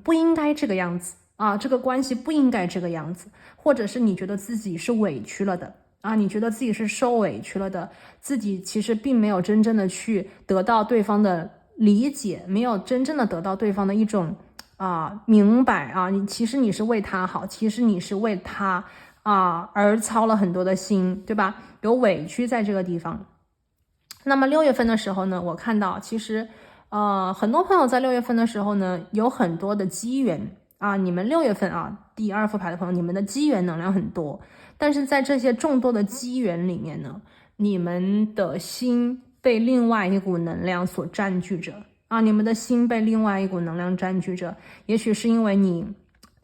S1: 不应该这个样子啊，这个关系不应该这个样子，或者是你觉得自己是委屈了的啊，你觉得自己是受委屈了的，自己其实并没有真正的去得到对方的理解，没有真正的得到对方的一种明白啊，其实你是为他好，其实你是为他而操了很多的心，对吧？有委屈在这个地方。那么6月份的时候呢，我看到其实很多朋友在6月份的时候呢，有很多的机缘啊，你们6月份第2副牌的朋友，你们的机缘能量很多，但是在这些众多的机缘里面呢，你们的心被另外一股能量所占据着啊，你们的心被另外一股能量占据着，也许是因为你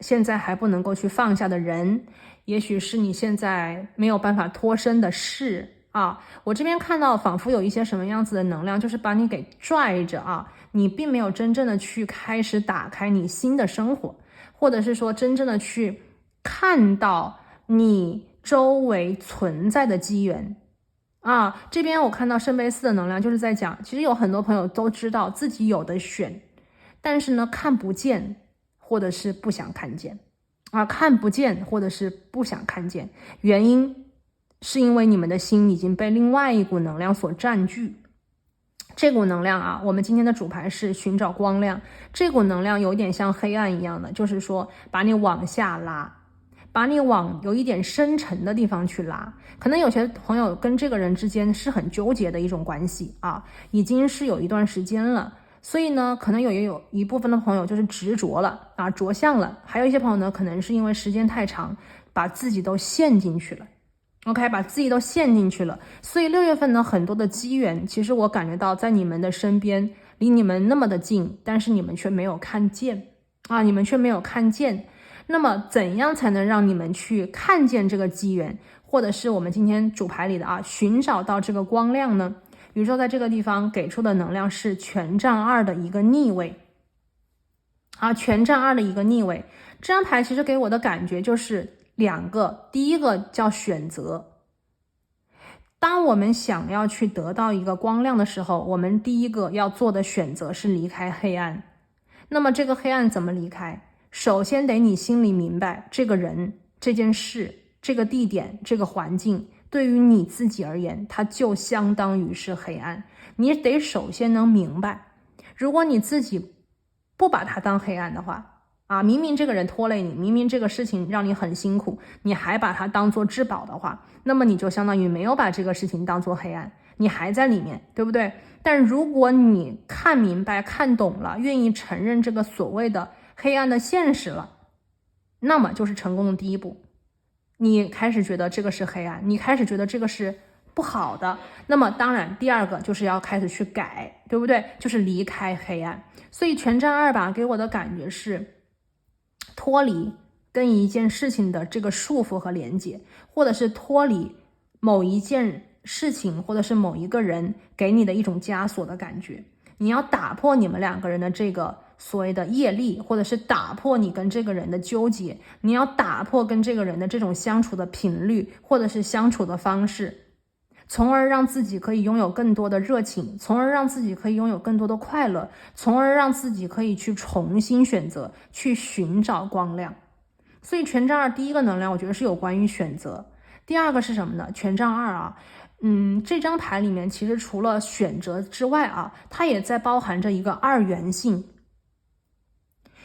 S1: 现在还不能够去放下的人，也许是你现在没有办法脱身的事啊。我这边看到仿佛有一些什么样子的能量，就是把你给拽着啊，你并没有真正的去开始打开你新的生活，或者是说真正的去看到你周围存在的机缘啊。这边我看到圣杯4的能量，就是在讲，其实有很多朋友都知道自己有的选，但是呢看不见，或者是不想看见看不见或者是不想看见，原因是因为你们的心已经被另外一股能量所占据。这股能量我们今天的主牌是寻找光亮，这股能量有点像黑暗一样的，就是说把你往下拉，把你往有一点深沉的地方去拉。可能有些朋友跟这个人之间是很纠结的一种关系已经是有一段时间了，所以呢可能有一部分的朋友就是执着了着相了，还有一些朋友呢可能是因为时间太长，把自己都陷进去了，OK， 把自己都陷进去了。所以6月份呢，很多的机缘，其实我感觉到在你们的身边，离你们那么的近，但是你们却没有看见你们却没有看见。那么怎样才能让你们去看见这个机缘，或者是我们今天主牌里的寻找到这个光亮呢？宇宙在这个地方给出的能量是权杖2的一个逆位权杖2的一个逆位。这张牌其实给我的感觉就是两个，第一个叫选择。当我们想要去得到一个光亮的时候，我们第一个要做的选择是离开黑暗。那么这个黑暗怎么离开？首先得你心里明白，这个人、这件事、这个地点、这个环境，对于你自己而言，它就相当于是黑暗。你得首先能明白，如果你自己不把它当黑暗的话，啊，明明这个人拖累你，明明这个事情让你很辛苦，你还把它当做至宝的话，那么你就相当于没有把这个事情当做黑暗，你还在里面，对不对？但如果你看明白、看懂了，愿意承认这个所谓的黑暗的现实了，那么就是成功的第一步。你开始觉得这个是黑暗，你开始觉得这个是不好的，那么当然第二个就是要开始去改，对不对？就是离开黑暗。所以权杖2吧，给我的感觉是脱离跟一件事情的这个束缚和连接，或者是脱离某一件事情或者是某一个人给你的一种枷锁的感觉。你要打破你们两个人的这个所谓的业力，或者是打破你跟这个人的纠结，你要打破跟这个人的这种相处的频率，或者是相处的方式，从而让自己可以拥有更多的热情，从而让自己可以拥有更多的快乐，从而让自己可以去重新选择，去寻找光亮。所以权杖2第一个能量我觉得是有关于选择，第二个是什么呢？权杖2啊，这张牌里面其实除了选择之外啊，它也在包含着一个二元性。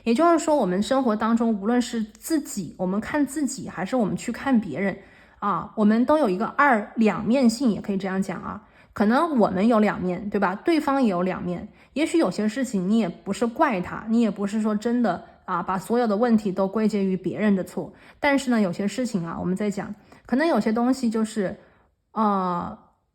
S1: 也就是说，我们生活当中无论是自己，我们看自己，还是我们去看别人啊，我们都有一个两面性，也可以这样讲啊。可能我们有两面，对吧？对方也有两面。也许有些事情你也不是怪他，你也不是说真的啊，把所有的问题都归结于别人的错。但是呢，有些事情啊，我们在讲，可能有些东西就是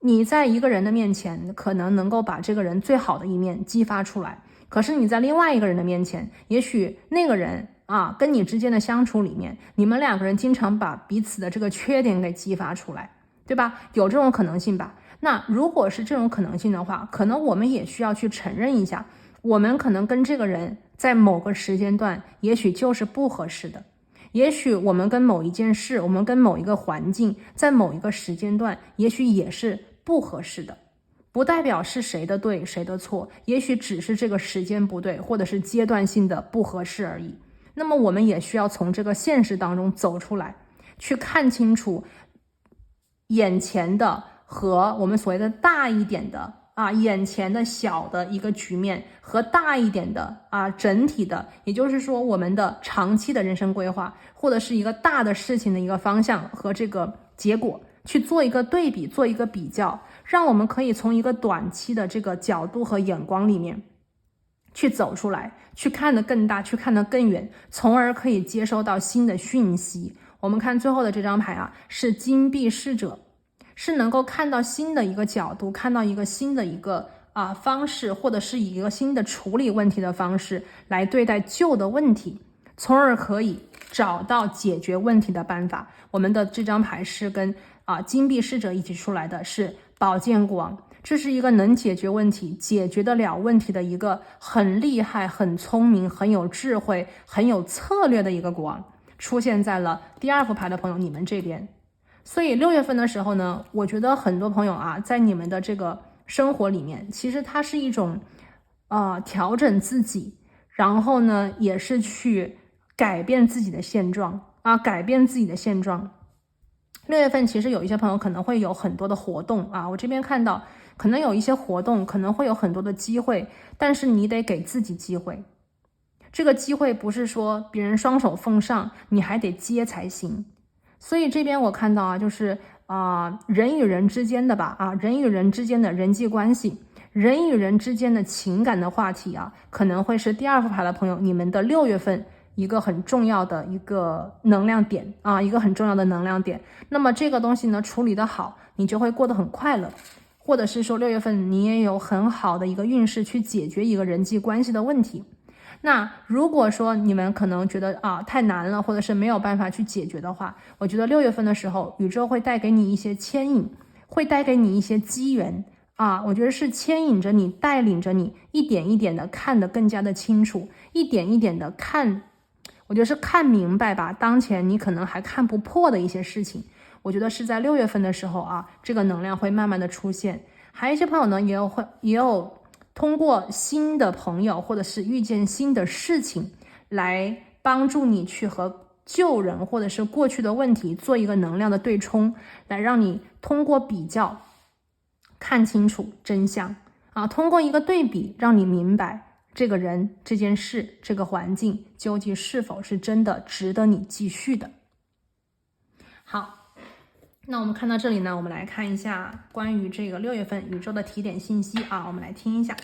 S1: 你在一个人的面前可能能够把这个人最好的一面激发出来，可是你在另外一个人的面前，也许那个人啊跟你之间的相处里面，你们两个人经常把彼此的这个缺点给激发出来，对吧？有这种可能性吧？那如果是这种可能性的话，可能我们也需要去承认一下，我们可能跟这个人在某个时间段也许就是不合适的，也许我们跟某一件事，我们跟某一个环境，在某一个时间段也许也是不合适的，不代表是谁的对谁的错，也许只是这个时间不对，或者是阶段性的不合适而已。那么我们也需要从这个现实当中走出来，去看清楚眼前的和我们所谓的大一点的眼前的小的一个局面和大一点的整体的，也就是说我们的长期的人生规划，或者是一个大的事情的一个方向和这个结果去做一个对比，做一个比较，让我们可以从一个短期的这个角度和眼光里面去走出来，去看得更大，去看得更远，从而可以接收到新的讯息。我们看最后的这张牌是金币侍者，是能够看到新的一个角度，看到一个新的一个方式，或者是一个新的处理问题的方式来对待旧的问题，从而可以找到解决问题的办法。我们的这张牌是跟金币侍者一起出来的，是宝剑国王，这是一个能解决问题、解决得了问题的一个很厉害、很聪明、很有智慧、很有策略的一个国王，出现在了第二副牌的朋友你们这边。所以6月份的时候呢，我觉得很多朋友在你们的这个生活里面，其实它是一种调整自己，然后呢也是去改变自己的现状改变自己的现状。6月份其实有一些朋友可能会有很多的活动我这边看到可能有一些活动，可能会有很多的机会，但是你得给自己机会。这个机会不是说别人双手奉上，你还得接才行。所以这边我看到就是人与人之间的人与人之间的人际关系，人与人之间的情感的话题可能会是第二副牌的朋友你们的6月份一个很重要的一个能量点一个很重要的能量点。那么这个东西呢处理得好，你就会过得很快乐，或者是说6月份你也有很好的一个运势去解决一个人际关系的问题。那如果说你们可能觉得太难了，或者是没有办法去解决的话，我觉得6月份的时候宇宙会带给你一些牵引，会带给你一些机缘我觉得是牵引着你，带领着你一点一点的看得更加的清楚，一点一点的看，我觉得是看明白吧，当前你可能还看不破的一些事情，我觉得是在6月份的时候这个能量会慢慢的出现。还有一些朋友呢也有通过新的朋友或者是遇见新的事情来帮助你去和旧人或者是过去的问题做一个能量的对冲，来让你通过比较看清楚真相通过一个对比让你明白这个人、这件事、这个环境究竟是否是真的值得你继续的。好，那我们看到这里呢，我们来看一下关于这个6月份宇宙的提点信息啊，我们来听一下。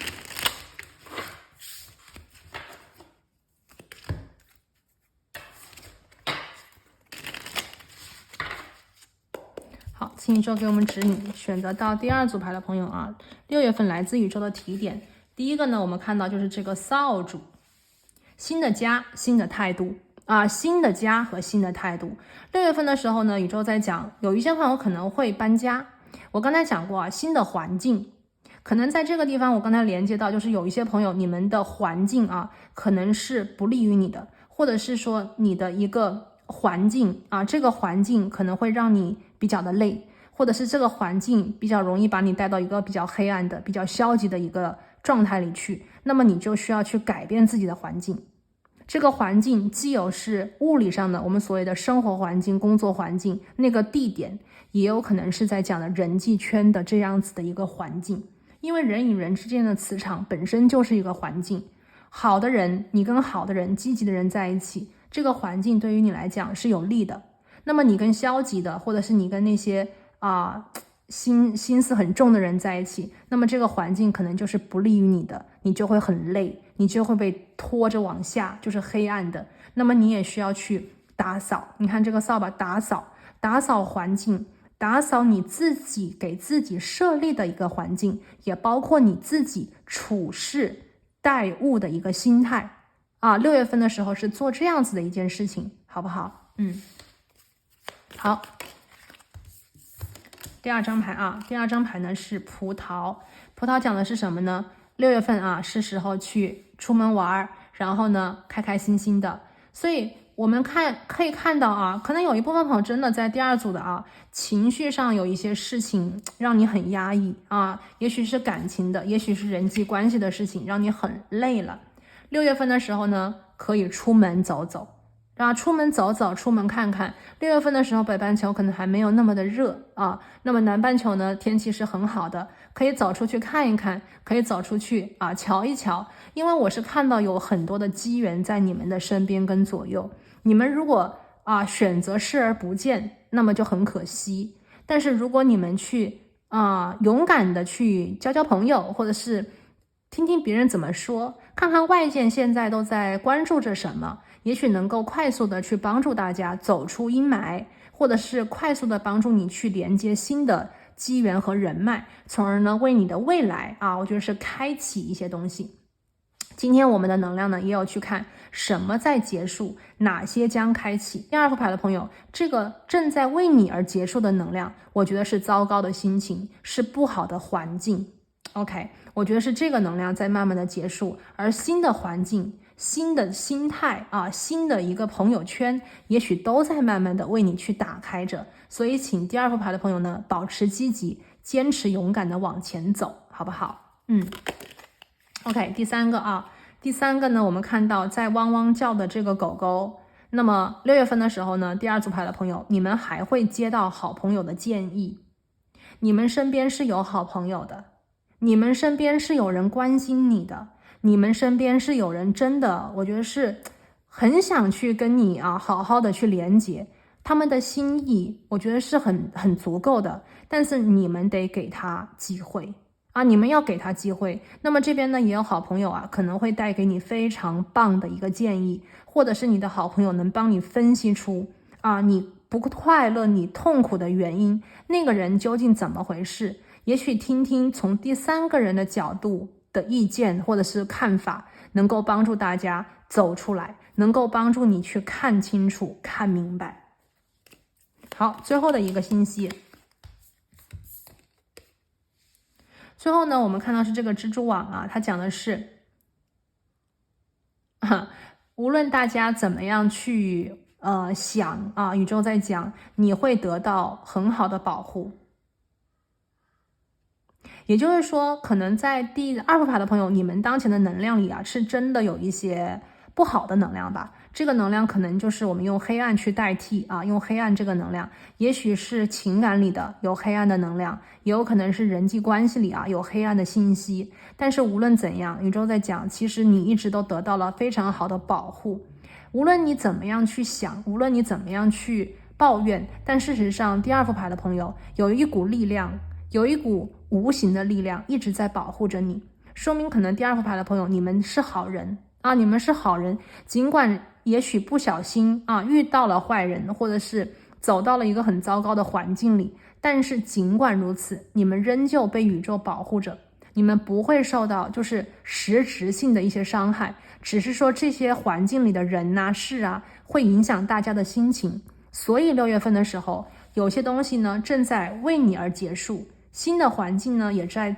S1: 好，请宇宙给我们指引，选择到第2组牌的朋友啊，6月份来自宇宙的提点。第一个呢，我们看到就是这个扫帚，新的家，新的态度啊，新的家和新的态度。6月份的时候呢，宇宙在讲，有一些朋友可能会搬家。我刚才讲过啊，新的环境，可能在这个地方，我刚才连接到，就是有一些朋友，你们的环境啊，可能是不利于你的，或者是说你的一个环境啊，这个环境可能会让你比较的累，或者是这个环境比较容易把你带到一个比较黑暗的、比较消极的一个状态里去，那么你就需要去改变自己的环境。这个环境既有是物理上的，我们所谓的生活环境、工作环境，那个地点也有可能是在讲的人际圈的这样子的一个环境，因为人与人之间的磁场本身就是一个环境。好的人，你跟好的人、积极的人在一起，这个环境对于你来讲是有利的。那么你跟消极的，或者是你跟那些心思很重的人在一起，那么这个环境可能就是不利于你的，你就会很累，你就会被拖着往下，就是黑暗的。那么你也需要去打扫，你看这个扫把打扫环境，打扫你自己给自己设立的一个环境，也包括你自己处事待物的一个心态啊。6月份的时候是做这样子的一件事情，好不好？好。第2张牌啊，第2张牌呢是葡萄。葡萄讲的是什么呢？6月份啊，是时候去出门玩，然后呢开开心心的。所以我们可以看到啊，可能有一部分朋友真的在第2组的啊，情绪上有一些事情让你很压抑啊，也许是感情的，也许是人际关系的事情，让你很累了。6月份的时候呢，可以出门走走。出门走走，出门看看。6月份的时候，北半球可能还没有那么的热啊，那么南半球呢，天气是很好的，可以走出去看一看，可以走出去啊，瞧一瞧。因为我是看到有很多的机缘在你们的身边跟左右，你们如果选择视而不见，那么就很可惜。但是如果你们去勇敢的去交朋友，或者是听听别人怎么说，看看外界现在都在关注着什么，也许能够快速的去帮助大家走出阴霾，或者是快速的帮助你去连接新的机缘和人脉，从而呢为你的未来我觉得是开启一些东西。今天我们的能量呢，也有去看什么在结束，哪些将开启。第2副牌的朋友，这个正在为你而结束的能量，我觉得是糟糕的心情，是不好的环境。OK， 我觉得是这个能量在慢慢的结束，而新的环境、新的心态新的一个朋友圈，也许都在慢慢的为你去打开着。所以请第2副牌的朋友呢，保持积极，坚持勇敢的往前走，好不好？OK， 第三个呢，我们看到在汪汪叫的这个狗狗。那么6月份的时候呢，第2组牌的朋友，你们还会接到好朋友的建议，你们身边是有好朋友的，你们身边是有人关心你的，你们身边是有人真的，我觉得是很想去跟你好好的去连接，他们的心意我觉得是很足够的，但是你们得给他机会你们要给他机会。那么这边呢也有好朋友可能会带给你非常棒的一个建议，或者是你的好朋友能帮你分析出你不快乐、你痛苦的原因，那个人究竟怎么回事。也许听听从第3个人的角度的意见或者是看法，能够帮助大家走出来，能够帮助你去看清楚、看明白。好，最后的一个信息。最后呢，我们看到是这个蜘蛛网它讲的是无论大家怎么样去想宇宙在讲，你会得到很好的保护。也就是说，可能在第2副牌的朋友，你们当前的能量里是真的有一些不好的能量吧，这个能量可能就是我们用黑暗去代替啊，用黑暗这个能量，也许是情感里的有黑暗的能量，也有可能是人际关系里啊有黑暗的信息。但是无论怎样，宇宙在讲，其实你一直都得到了非常好的保护。无论你怎么样去想，无论你怎么样去抱怨，但事实上第二副牌的朋友有一股力量，有一股无形的力量一直在保护着你，说明可能第二副牌的朋友你们是好人啊，你们是好人，尽管也许不小心啊遇到了坏人，或者是走到了一个很糟糕的环境里，但是尽管如此，你们仍旧被宇宙保护着，你们不会受到就是实质性的一些伤害，只是说这些环境里的人啊事啊会影响大家的心情。所以6月份的时候，有些东西呢正在为你而结束，新的环境呢也在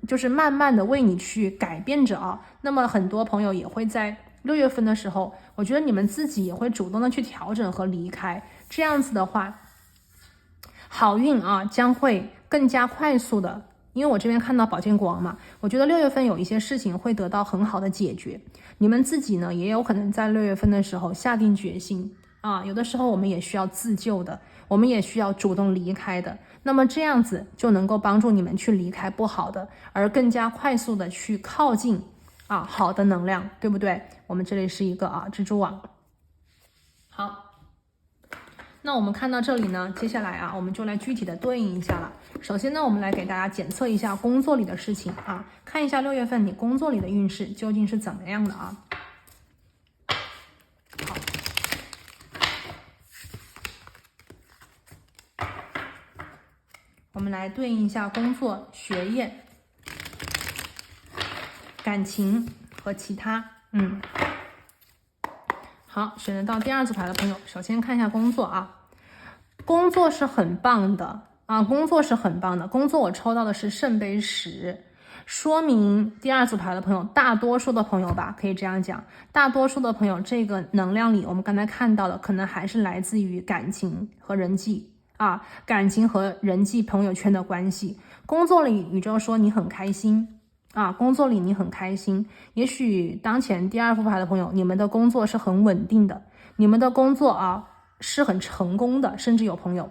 S1: 就是慢慢的为你去改变着啊。那么很多朋友也会在6月份的时候，我觉得你们自己也会主动的去调整和离开，这样子的话，好运啊将会更加快速的。因为我这边看到宝剑国王嘛，我觉得6月份有一些事情会得到很好的解决，你们自己呢也有可能在6月份的时候下定决心啊，有的时候我们也需要自救的，我们也需要主动离开的，那么这样子就能够帮助你们去离开不好的，而更加快速的去靠近啊好的能量，对不对？我们这里是一个蜘蛛网。好，那我们看到这里呢，接下来我们就来具体的对应一下了。首先呢，我们来给大家检测一下工作里的事情啊，看一下6月份你工作里的运势究竟是怎么样的啊。好，我们来对应一下工作、学业、感情和其他。好，选择到第二组牌的朋友，首先看一下工作啊，工作是很棒的啊，工作是很棒的，工作我抽到的是圣杯10，说明第二组牌的朋友，大多数的朋友吧，可以这样讲，大多数的朋友这个能量里，我们刚才看到的可能还是来自于感情和人际啊，感情和人际朋友圈的关系。工作里宇宙说你很开心啊，工作里你很开心，也许当前第二副牌的朋友，你们的工作是很稳定的，你们的工作是很成功的，甚至有朋友。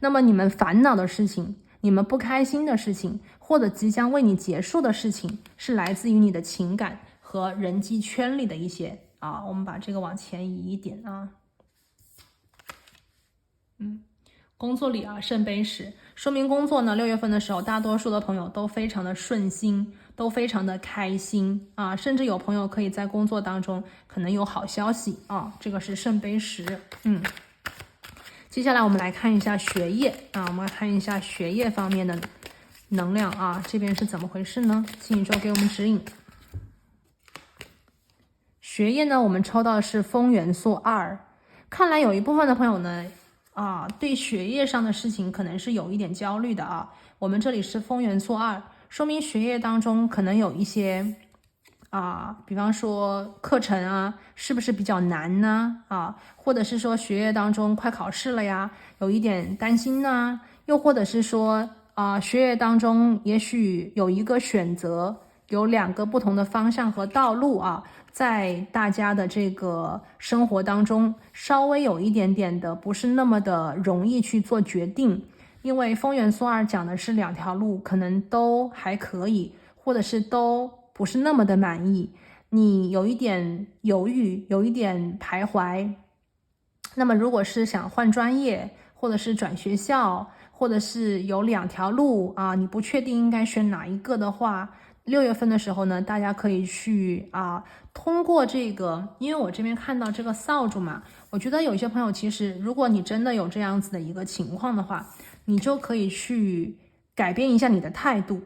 S1: 那么你们烦恼的事情，你们不开心的事情，或者即将为你结束的事情，是来自于你的情感和人际圈里的一些我们把这个往前移一点啊。工作里圣杯10，说明工作呢6月份的时候，大多数的朋友都非常的顺心，都非常的开心啊，甚至有朋友可以在工作当中可能有好消息啊，这个是圣杯10。接下来我们来看一下学业啊，我们来看一下学业方面的能量啊，这边是怎么回事呢？请宇宙给我们指引。学业呢，我们抽到的是风元素2，看来有一部分的朋友呢对学业上的事情可能是有一点焦虑的啊。我们这里是风元素2，说明学业当中可能有一些比方说课程是不是比较难呢？或者是说学业当中快考试了呀，有一点担心呢？又或者是说学业当中也许有一个选择，有2个不同的方向和道路在大家的这个生活当中稍微有一点点的不是那么的容易去做决定，因为风元素2讲的是2条路可能都还可以，或者是都不是那么的满意，你有一点犹豫，有一点徘徊。那么如果是想换专业，或者是转学校，或者是有2条路你不确定应该选哪一个的话，6月份的时候呢，大家可以去通过这个，因为我这边看到这个扫帚嘛，我觉得有些朋友其实如果你真的有这样子的一个情况的话，你就可以去改变一下你的态度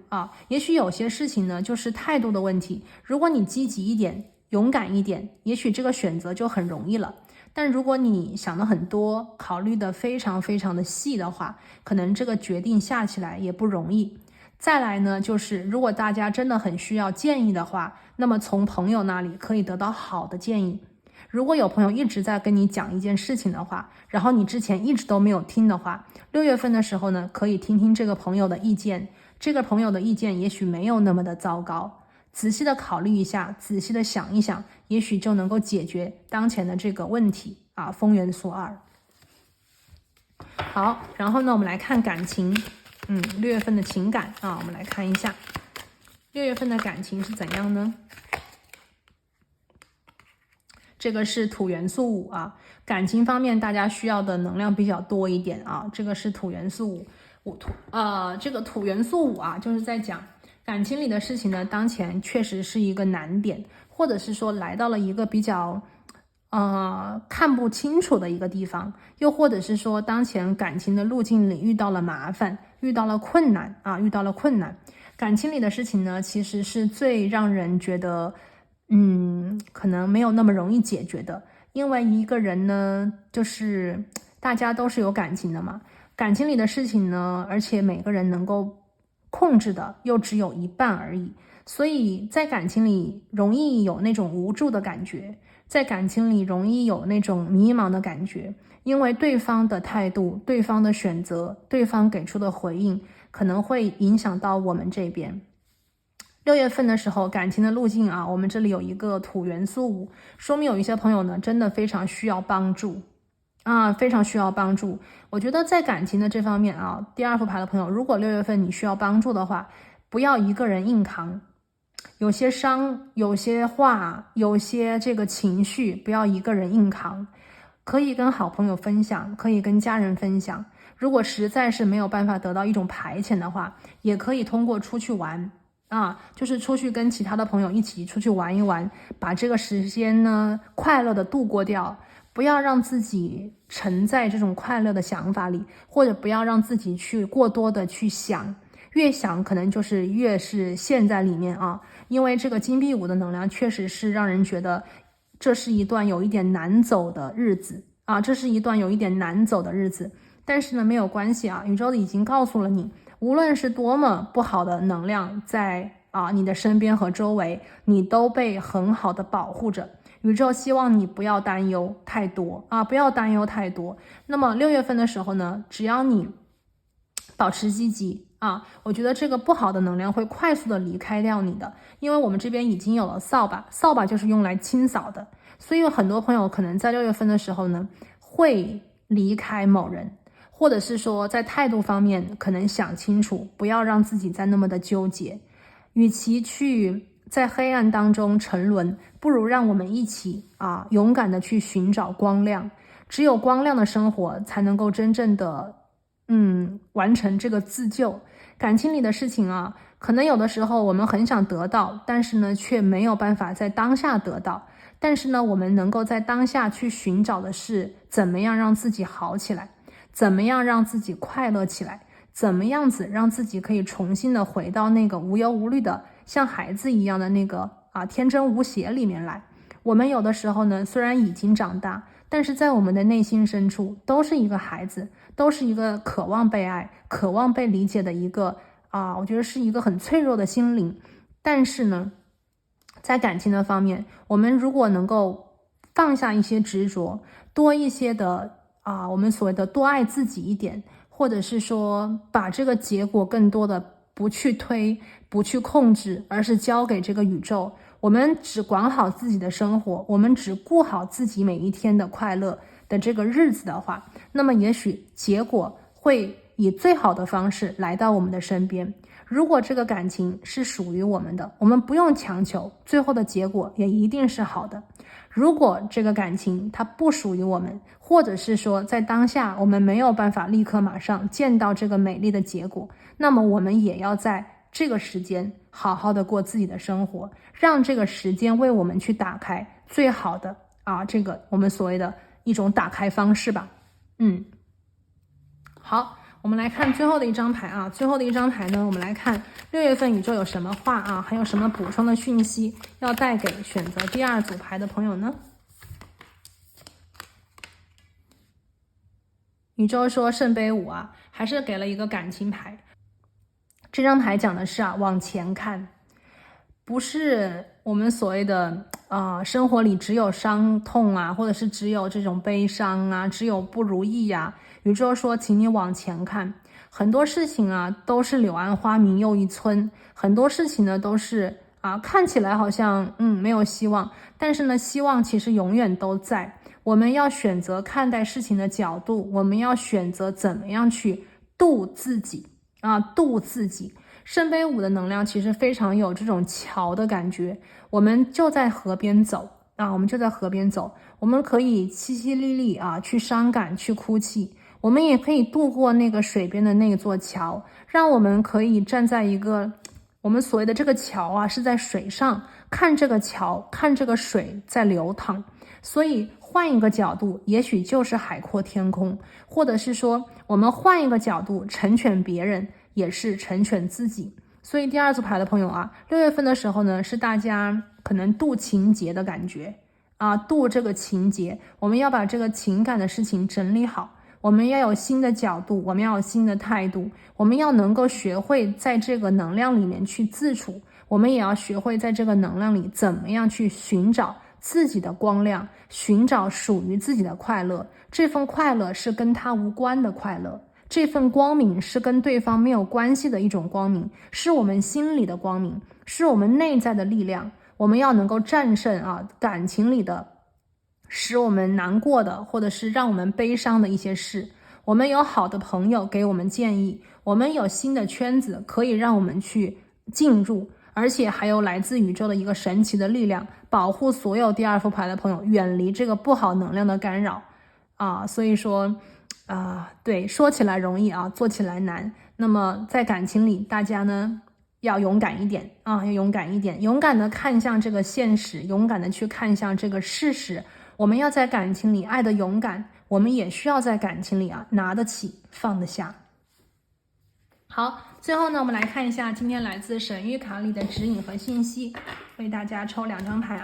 S1: 也许有些事情呢就是态度的问题，如果你积极一点，勇敢一点，也许这个选择就很容易了。但如果你想的很多，考虑的非常非常的细的话，可能这个决定下起来也不容易。再来呢，就是如果大家真的很需要建议的话，那么从朋友那里可以得到好的建议。如果有朋友一直在跟你讲一件事情的话，然后你之前一直都没有听的话，6月份的时候呢，可以听听这个朋友的意见，这个朋友的意见也许没有那么的糟糕。仔细的考虑一下，仔细的想一想，也许就能够解决当前的这个问题啊。风元素2。好，然后呢，我们来看感情，6月份的情感啊，我们来看一下6月份的感情是怎样呢？这个是土元素5啊，感情方面大家需要的能量比较多一点啊。这个是土元素5，这个土元素5啊，就是在讲感情里的事情呢，当前确实是一个难点，或者是说来到了一个比较看不清楚的一个地方，又或者是说当前感情的路径里遇到了麻烦，遇到了困难啊，遇到了困难。感情里的事情呢，其实是最让人觉得可能没有那么容易解决的，因为一个人呢，就是大家都是有感情的嘛，感情里的事情呢，而且每个人能够控制的又只有一半而已，所以在感情里容易有那种无助的感觉，在感情里容易有那种迷茫的感觉，因为对方的态度、对方的选择、对方给出的回应，可能会影响到我们这边。6月份的时候，感情的路径啊，我们这里有一个土元素5，说明有一些朋友呢，真的非常需要帮助啊，非常需要帮助。我觉得在感情的这方面啊，第2副牌的朋友，如果6月份你需要帮助的话，不要一个人硬扛，有些伤，有些话，有些这个情绪，不要一个人硬扛，可以跟好朋友分享，可以跟家人分享。如果实在是没有办法得到一种排遣的话，也可以通过出去玩啊，就是出去跟其他的朋友一起出去玩一玩，把这个时间呢快乐的度过掉，不要让自己沉在这种快乐的想法里，或者不要让自己去过多的去想，越想可能就是越是陷在里面啊。因为这个金币5的能量确实是让人觉得这是一段有一点难走的日子啊，这是一段有一点难走的日子。但是呢，没有关系啊，宇宙已经告诉了你，无论是多么不好的能量在你的身边和周围，你都被很好的保护着。宇宙希望你不要担忧太多啊，不要担忧太多。那么6月份的时候呢，只要你保持积极啊，我觉得这个不好的能量会快速的离开掉你的，因为我们这边已经有了扫把，扫把就是用来清扫的，所以有很多朋友可能在6月份的时候呢，会离开某人。或者是说在态度方面可能想清楚，不要让自己再那么的纠结，与其去在黑暗当中沉沦，不如让我们一起勇敢的去寻找光亮。只有光亮的生活才能够真正的完成这个自救。感情里的事情啊，可能有的时候我们很想得到，但是呢却没有办法在当下得到，但是呢我们能够在当下去寻找的是怎么样让自己好起来，怎么样让自己快乐起来，怎么样子让自己可以重新的回到那个无忧无虑的像孩子一样的那个天真无邪里面来。我们有的时候呢，虽然已经长大，但是在我们的内心深处都是一个孩子，都是一个渴望被爱、渴望被理解的一个我觉得是一个很脆弱的心灵。但是呢，在感情的方面，我们如果能够放下一些执着，多一些的我们所谓的多爱自己一点，或者是说把这个结果更多的不去推，不去控制，而是交给这个宇宙。我们只管好自己的生活，我们只顾好自己每一天的快乐的这个日子的话，那么也许结果会以最好的方式来到我们的身边。如果这个感情是属于我们的，我们不用强求，最后的结果也一定是好的。如果这个感情它不属于我们，或者是说在当下我们没有办法立刻马上见到这个美丽的结果，那么我们也要在这个时间好好的过自己的生活，让这个时间为我们去打开最好的这个我们所谓的一种打开方式吧。好，我们来看最后的一张牌最后的一张牌呢，我们来看6月份宇宙有什么话还有什么补充的讯息要带给选择第2组牌的朋友呢？宇宙说圣杯5还是给了一个感情牌。这张牌讲的是往前看，不是我们所谓的生活里只有伤痛或者是只有这种悲伤只有不如意宇宙说请你往前看，很多事情都是柳暗花明又一村，很多事情呢都是看起来好像没有希望，但是呢，希望其实永远都在。我们要选择看待事情的角度，我们要选择怎么样去度自己度自己。圣杯5的能量其实非常有这种桥的感觉，我们就在河边走我们就在河边走，我们可以淅淅沥沥去伤感，去哭泣，我们也可以渡过那个水边的那座桥，让我们可以站在一个我们所谓的这个桥是在水上，看这个桥，看这个水在流淌。所以换一个角度，也许就是海阔天空，或者是说我们换一个角度，成全别人也是成全自己。所以第2组牌的朋友6月份的时候呢，是大家可能渡情节的感觉渡这个情节，我们要把这个情感的事情整理好，我们要有新的角度，我们要有新的态度，我们要能够学会在这个能量里面去自处，我们也要学会在这个能量里怎么样去寻找自己的光亮，寻找属于自己的快乐。这份快乐是跟他无关的快乐，这份光明是跟对方没有关系的一种光明，是我们心里的光明，是我们内在的力量。我们要能够战胜感情里的使我们难过的，或者是让我们悲伤的一些事。我们有好的朋友给我们建议，我们有新的圈子可以让我们去进入，而且还有来自宇宙的一个神奇的力量，保护所有第2副牌的朋友远离这个不好能量的干扰所以说对，说起来容易做起来难。那么在感情里，大家呢要勇敢一点要勇敢一点，勇敢的看向这个现实，勇敢的去看向这个事实。我们要在感情里爱的勇敢，我们也需要在感情里拿得起放得下。好，最后呢，我们来看一下今天来自神谕卡里的指引和信息，为大家抽2张牌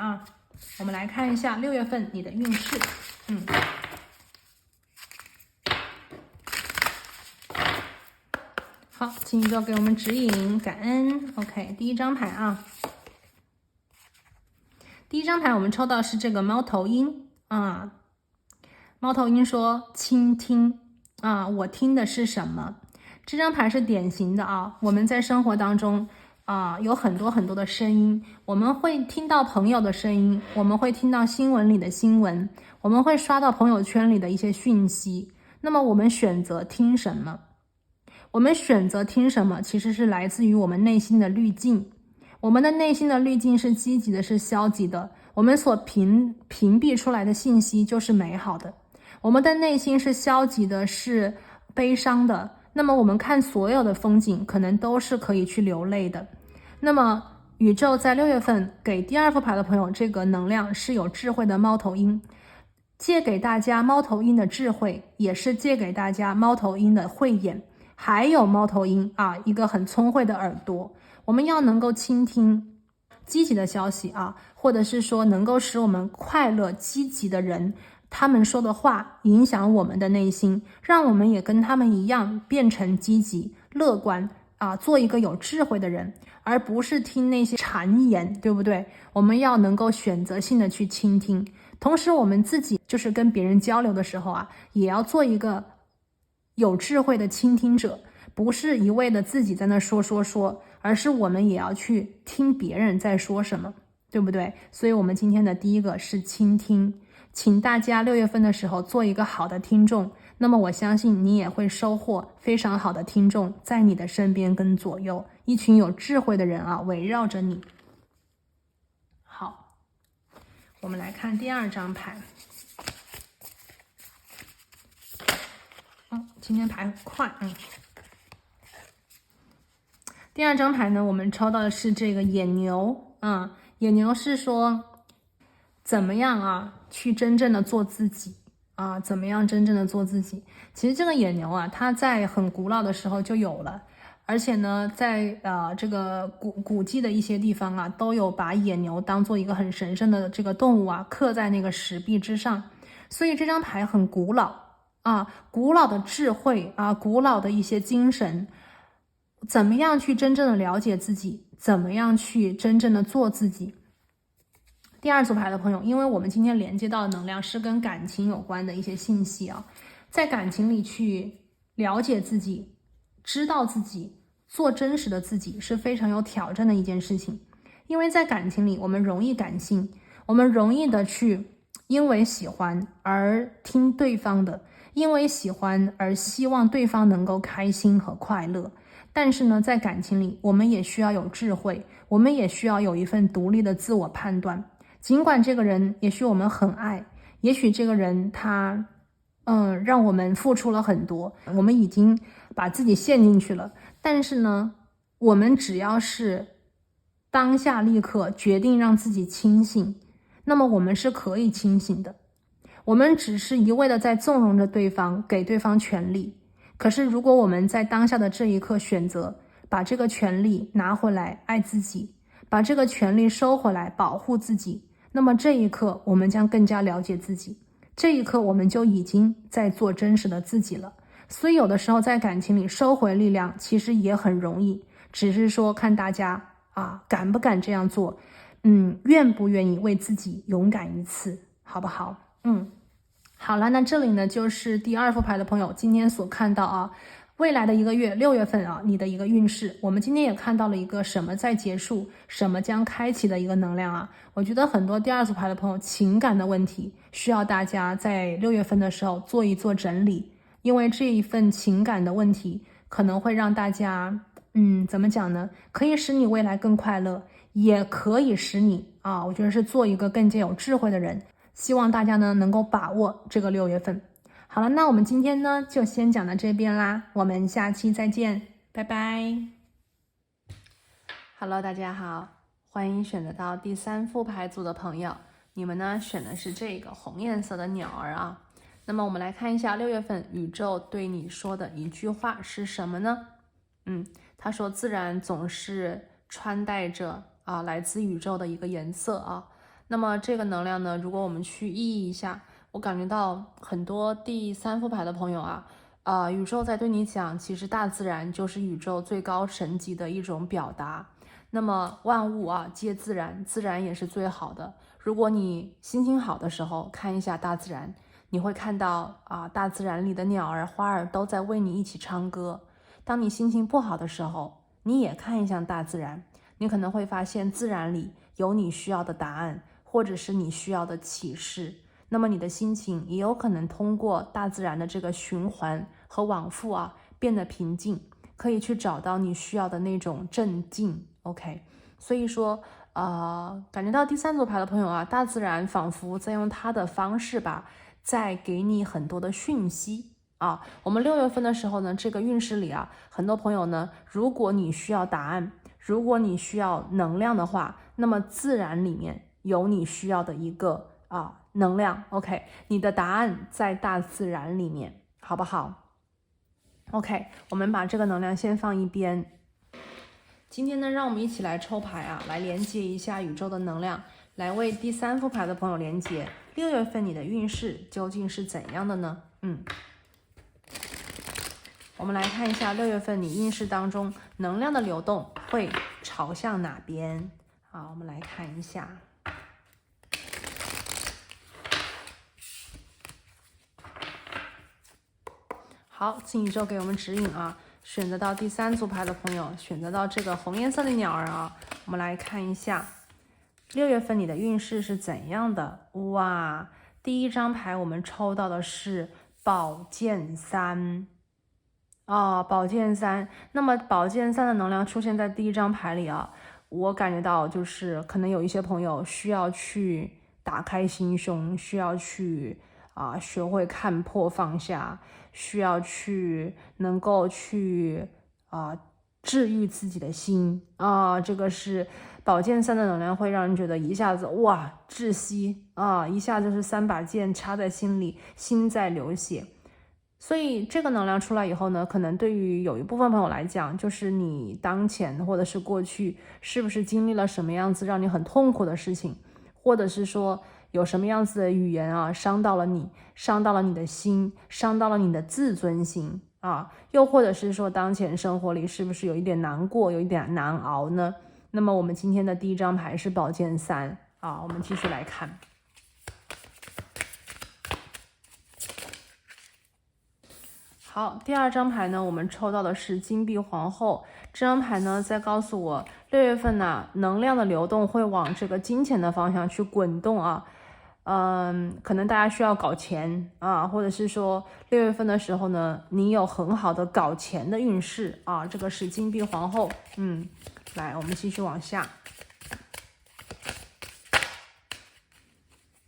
S1: 我们来看一下6月份你的运势。好，请宇宙给我们指引，感恩。OK， 第1张牌第1张牌我们抽到是这个猫头鹰猫头鹰说倾听我听的是什么？这张牌是典型的我们在生活当中有很多很多的声音，我们会听到朋友的声音，我们会听到新闻里的新闻，我们会刷到朋友圈里的一些讯息。那么我们选择听什么？我们选择听什么其实是来自于我们内心的滤镜。我们的内心的滤镜是积极的，是消极的，我们所屏蔽出来的信息就是美好的。我们的内心是消极的，是悲伤的，那么我们看所有的风景可能都是可以去流泪的。那么宇宙在6月份给第2副牌的朋友这个能量是有智慧的猫头鹰，借给大家猫头鹰的智慧，也是借给大家猫头鹰的慧眼，还有猫头鹰一个很聪慧的耳朵。我们要能够倾听积极的消息或者是说能够使我们快乐积极的人，他们说的话影响我们的内心，让我们也跟他们一样变成积极乐观做一个有智慧的人，而不是听那些谗言，对不对？我们要能够选择性的去倾听，同时我们自己就是跟别人交流的时候也要做一个有智慧的倾听者，不是一味的自己在那说，而是我们也要去听别人在说什么，对不对？所以我们今天的第1个是倾听，请大家6月份的时候做一个好的听众，那么我相信你也会收获非常好的听众在你的身边跟左右，一群有智慧的人围绕着你。好，我们来看第2张牌。今天牌很快第2张牌呢，我们抽到的是这个野牛野牛是说怎么样去真正的做自己怎么样真正的做自己。其实这个野牛它在很古老的时候就有了，而且呢在这个古迹的一些地方都有把野牛当做一个很神圣的这个动物刻在那个石壁之上。所以这张牌很古老古老的智慧古老的一些精神，怎么样去真正的了解自己，怎么样去真正的做自己。第2组牌的朋友，因为我们今天连接到的能量是跟感情有关的一些信息在感情里去了解自己，知道自己，做真实的自己是非常有挑战的一件事情。因为在感情里，我们容易感性，我们容易的去因为喜欢而听对方的，因为喜欢而希望对方能够开心和快乐。但是呢，在感情里，我们也需要有智慧，我们也需要有一份独立的自我判断。尽管这个人也许我们很爱，也许这个人他让我们付出了很多，我们已经把自己陷进去了，但是呢，我们只要是当下立刻决定让自己清醒，那么我们是可以清醒的。我们只是一味的在纵容着对方，给对方权利。可是如果我们在当下的这一刻选择把这个权利拿回来爱自己，把这个权利收回来保护自己，那么这一刻我们将更加了解自己，这一刻我们就已经在做真实的自己了。所以有的时候在感情里收回力量其实也很容易，只是说看大家敢不敢这样做，愿不愿意为自己勇敢一次，好不好？好了，那这里呢就是第二副牌的朋友今天所看到未来的一个月6月份你的一个运势。我们今天也看到了一个什么在结束，什么将开启的一个能量我觉得很多第二组牌的朋友情感的问题需要大家在6月份的时候做一做整理，因为这一份情感的问题可能会让大家怎么讲呢，可以使你未来更快乐，也可以使你我觉得是做一个更加有智慧的人。希望大家呢能够把握这个6月份。好了，那我们今天呢就先讲到这边啦，我们下期再见，拜拜。Hello， 大家好，欢迎选择到第3副牌组的朋友，你们呢选的是这个红颜色的鸟儿那么我们来看一下6月份宇宙对你说的一句话是什么呢？他说自然总是穿戴着来自宇宙的一个颜色那么这个能量呢，如果我们去意义一下，我感觉到很多第3副牌的朋友宇宙在对你讲，其实大自然就是宇宙最高神级的一种表达。那么万物皆自然，自然也是最好的。如果你心情好的时候看一下大自然，你会看到大自然里的鸟儿花儿都在为你一起唱歌。当你心情不好的时候，你也看一下大自然，你可能会发现自然里有你需要的答案，或者是你需要的启示。那么你的心情也有可能通过大自然的这个循环和往复变得平静，可以去找到你需要的那种镇静。 OK， 所以说感觉到第3组牌的朋友大自然仿佛在用它的方式在给你很多的讯息我们6月份的时候呢，这个运势里很多朋友呢，如果你需要答案，如果你需要能量的话，那么自然里面有你需要的一个能量。 OK， 你的答案在大自然里面，好不好？ OK， 我们把这个能量先放一边。今天呢，让我们一起来抽牌来连接一下宇宙的能量，来为第3副牌的朋友连接6月份你的运势究竟是怎样的呢？我们来看一下6月份你运势当中能量的流动会朝向哪边。好，我们来看一下。好，请宇宙给我们指引选择到第3组牌的朋友，选择到这个红颜色的鸟儿我们来看一下6月份你的运势是怎样的。哇，第一张牌我们抽到的是宝剑3宝剑3。那么宝剑3的能量出现在第一张牌里我感觉到就是可能有一些朋友需要去打开心胸，需要去学会看破放下，需要去能够去治愈自己的心这个是宝剑3的能量，会让人觉得一下子哇窒息一下就是3把剑插在心里，心在流血。所以这个能量出来以后呢，可能对于有一部分朋友来讲，就是你当前或者是过去是不是经历了什么样子让你很痛苦的事情，或者是说有什么样子的语言伤到了你，伤到了你的心，伤到了你的自尊心又或者是说当前生活里是不是有一点难过，有一点难熬呢？那么我们今天的第一张牌是宝剑3我们继续来看。好，第二张牌呢，我们抽到的是金币皇后。这张牌呢，在告诉我6月份呢，能量的流动会往这个金钱的方向去滚动啊。可能大家需要搞钱啊，或者是说6月份的时候呢，你有很好的搞钱的运势啊。这个是金币皇后。来，我们继续往下。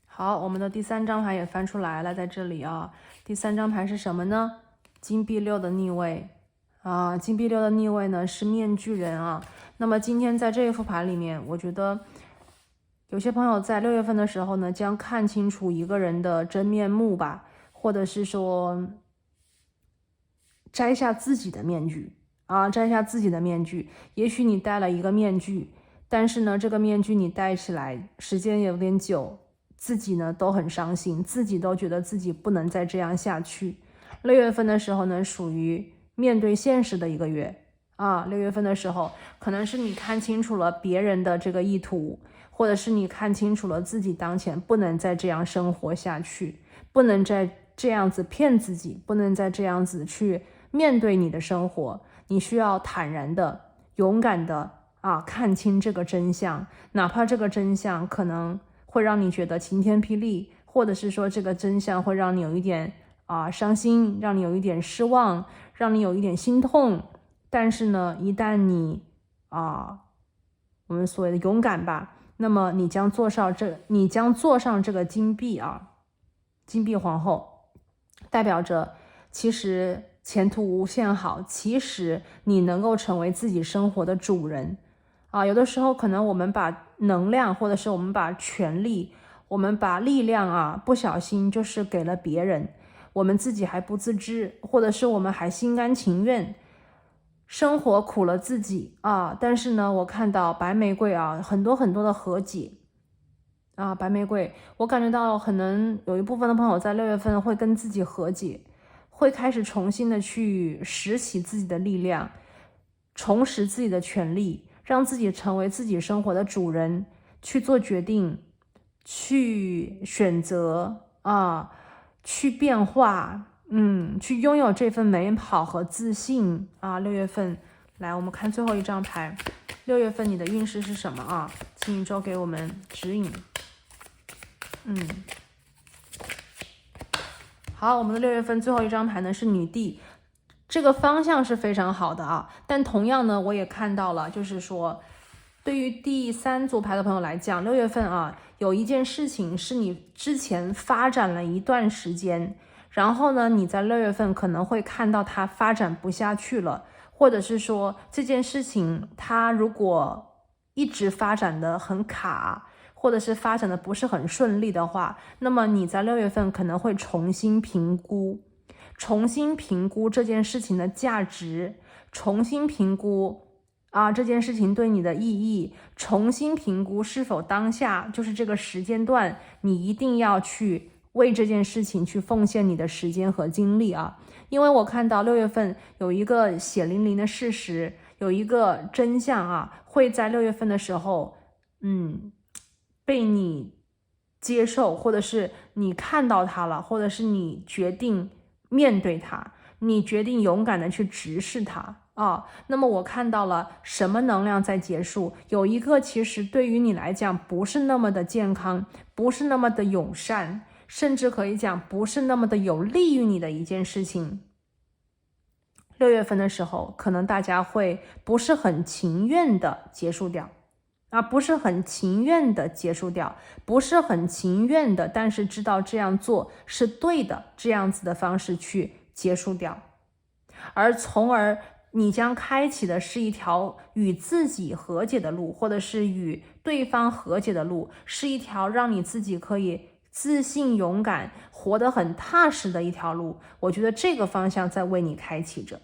S1: 好，我们的第3张牌也翻出来了，在这里啊，第3张牌是什么呢？金币6的逆位啊，金币6的逆位呢是面具人啊。那么今天在这一副牌里面，我觉得有些朋友在6月份的时候呢，将看清楚一个人的真面目吧，或者是说摘下自己的面具啊，摘下自己的面具。也许你戴了一个面具，但是呢，这个面具你戴起来时间也有点久，自己呢都很伤心，自己都觉得自己不能再这样下去。6月份的时候呢，属于面对现实的一个月啊。6月份的时候，可能是你看清楚了别人的这个意图，或者是你看清楚了自己当前不能再这样生活下去，不能再这样子骗自己，不能再这样子去面对你的生活。你需要坦然的、勇敢的看清这个真相，哪怕这个真相可能会让你觉得晴天霹雳，或者是说这个真相会让你有一点伤心，让你有一点失望，让你有一点心痛。但是呢，一旦你我们所谓的勇敢吧，那么你将坐上这个金币金币皇后，代表着其实前途无限好，其实你能够成为自己生活的主人有的时候可能我们把能量，或者是我们把权力，我们把力量不小心就是给了别人，我们自己还不自知，或者是我们还心甘情愿，生活苦了自己但是呢，我看到白玫瑰很多很多的和解白玫瑰，我感觉到可能有一部分的朋友在6月份会跟自己和解，会开始重新的去拾起自己的力量，重拾自己的权利，让自己成为自己生活的主人，去做决定，去选择去变化，去拥有这份美好和自信6月份，来，我们看最后一张牌，6月份你的运势是什么请宇宙给我们指引。好，我们的6月份最后一张牌呢是女帝，这个方向是非常好的但同样呢，我也看到了，就是说对于第3组牌的朋友来讲，6月份有一件事情是你之前发展了一段时间，然后呢，你在6月份可能会看到它发展不下去了，或者是说这件事情它如果一直发展的很卡，或者是发展的不是很顺利的话，那么你在6月份可能会重新评估这件事情的价值，重新评估这件事情对你的意义，重新评估是否当下就是这个时间段你一定要去为这件事情去奉献你的时间和精力因为我看到6月份有一个血淋淋的事实，有一个真相会在6月份的时候被你接受，或者是你看到它了，或者是你决定面对它，你决定勇敢的去直视它那么我看到了什么能量在结束，有一个其实对于你来讲不是那么的健康，不是那么的友善，甚至可以讲不是那么的有利于你的一件事情。6月份的时候，可能大家会不是很情愿的结束掉不是很情愿的结束掉，不是很情愿的，但是知道这样做是对的，这样子的方式去结束掉，而从而你将开启的是一条与自己和解的路，或者是与对方和解的路，是一条让你自己可以自信勇敢活得很踏实的一条路。我觉得这个方向在为你开启着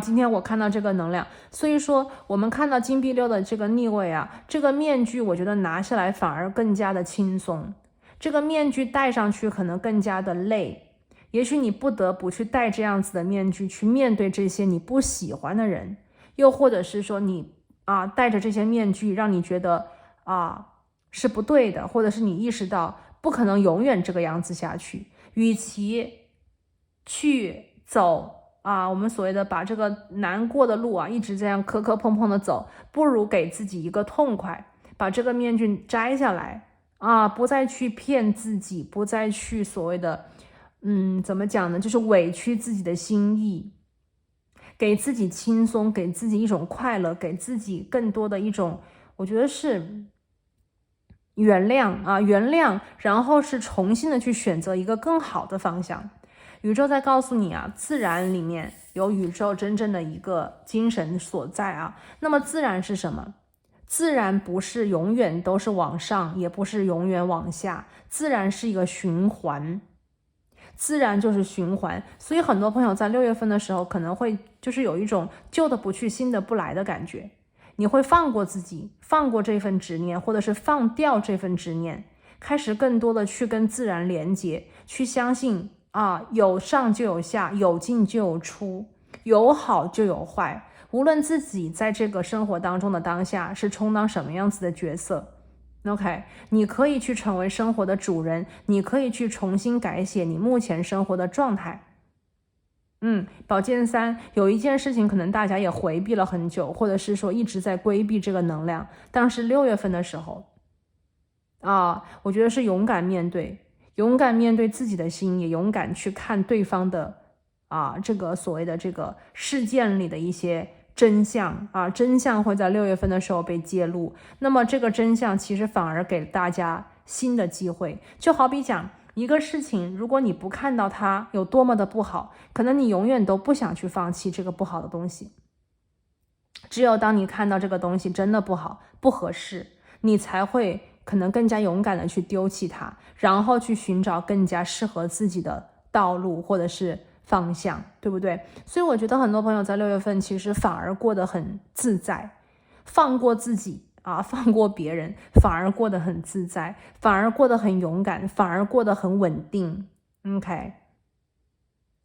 S1: 今天我看到这个能量，所以说我们看到金币6的这个逆位这个面具我觉得拿下来反而更加的轻松，这个面具戴上去可能更加的累，也许你不得不去戴这样子的面具去面对这些你不喜欢的人，又或者是说你戴着这些面具让你觉得是不对的，或者是你意识到不可能永远这个样子下去，与其去走我们所谓的把这个难过的路一直这样磕磕碰碰的走，不如给自己一个痛快，把这个面具摘下来不再去骗自己，不再去所谓的怎么讲呢，就是委屈自己的心意，给自己轻松，给自己一种快乐，给自己更多的一种，我觉得是原谅，然后是重新的去选择一个更好的方向。宇宙在告诉你自然里面有宇宙真正的一个精神所在那么自然是什么？自然不是永远都是往上，也不是永远往下，自然是一个循环，自然就是循环。所以很多朋友在6月份的时候可能会就是有一种旧的不去新的不来的感觉，你会放过自己，放过这份执念，或者是放掉这份执念，开始更多的去跟自然连接，去相信有上就有下，有进就有出，有好就有坏。无论自己在这个生活当中的当下是充当什么样子的角色 ，OK， 你可以去成为生活的主人，你可以去重新改写你目前生活的状态。宝剑3有一件事情可能大家也回避了很久，或者是说一直在规避这个能量，但是6月份的时候我觉得是勇敢面对自己的心，也勇敢去看对方的这个所谓的这个事件里的一些真相真相会在6月份的时候被揭露。那么这个真相其实反而给大家新的机会，就好比讲一个事情，如果你不看到它有多么的不好，可能你永远都不想去放弃这个不好的东西。只有当你看到这个东西真的不好不合适，你才会可能更加勇敢的去丢弃它，然后去寻找更加适合自己的道路或者是方向，对不对？所以我觉得很多朋友在6月份其实反而过得很自在，放过自己放过别人，反而过得很自在，反而过得很勇敢，反而过得很稳定。 OK，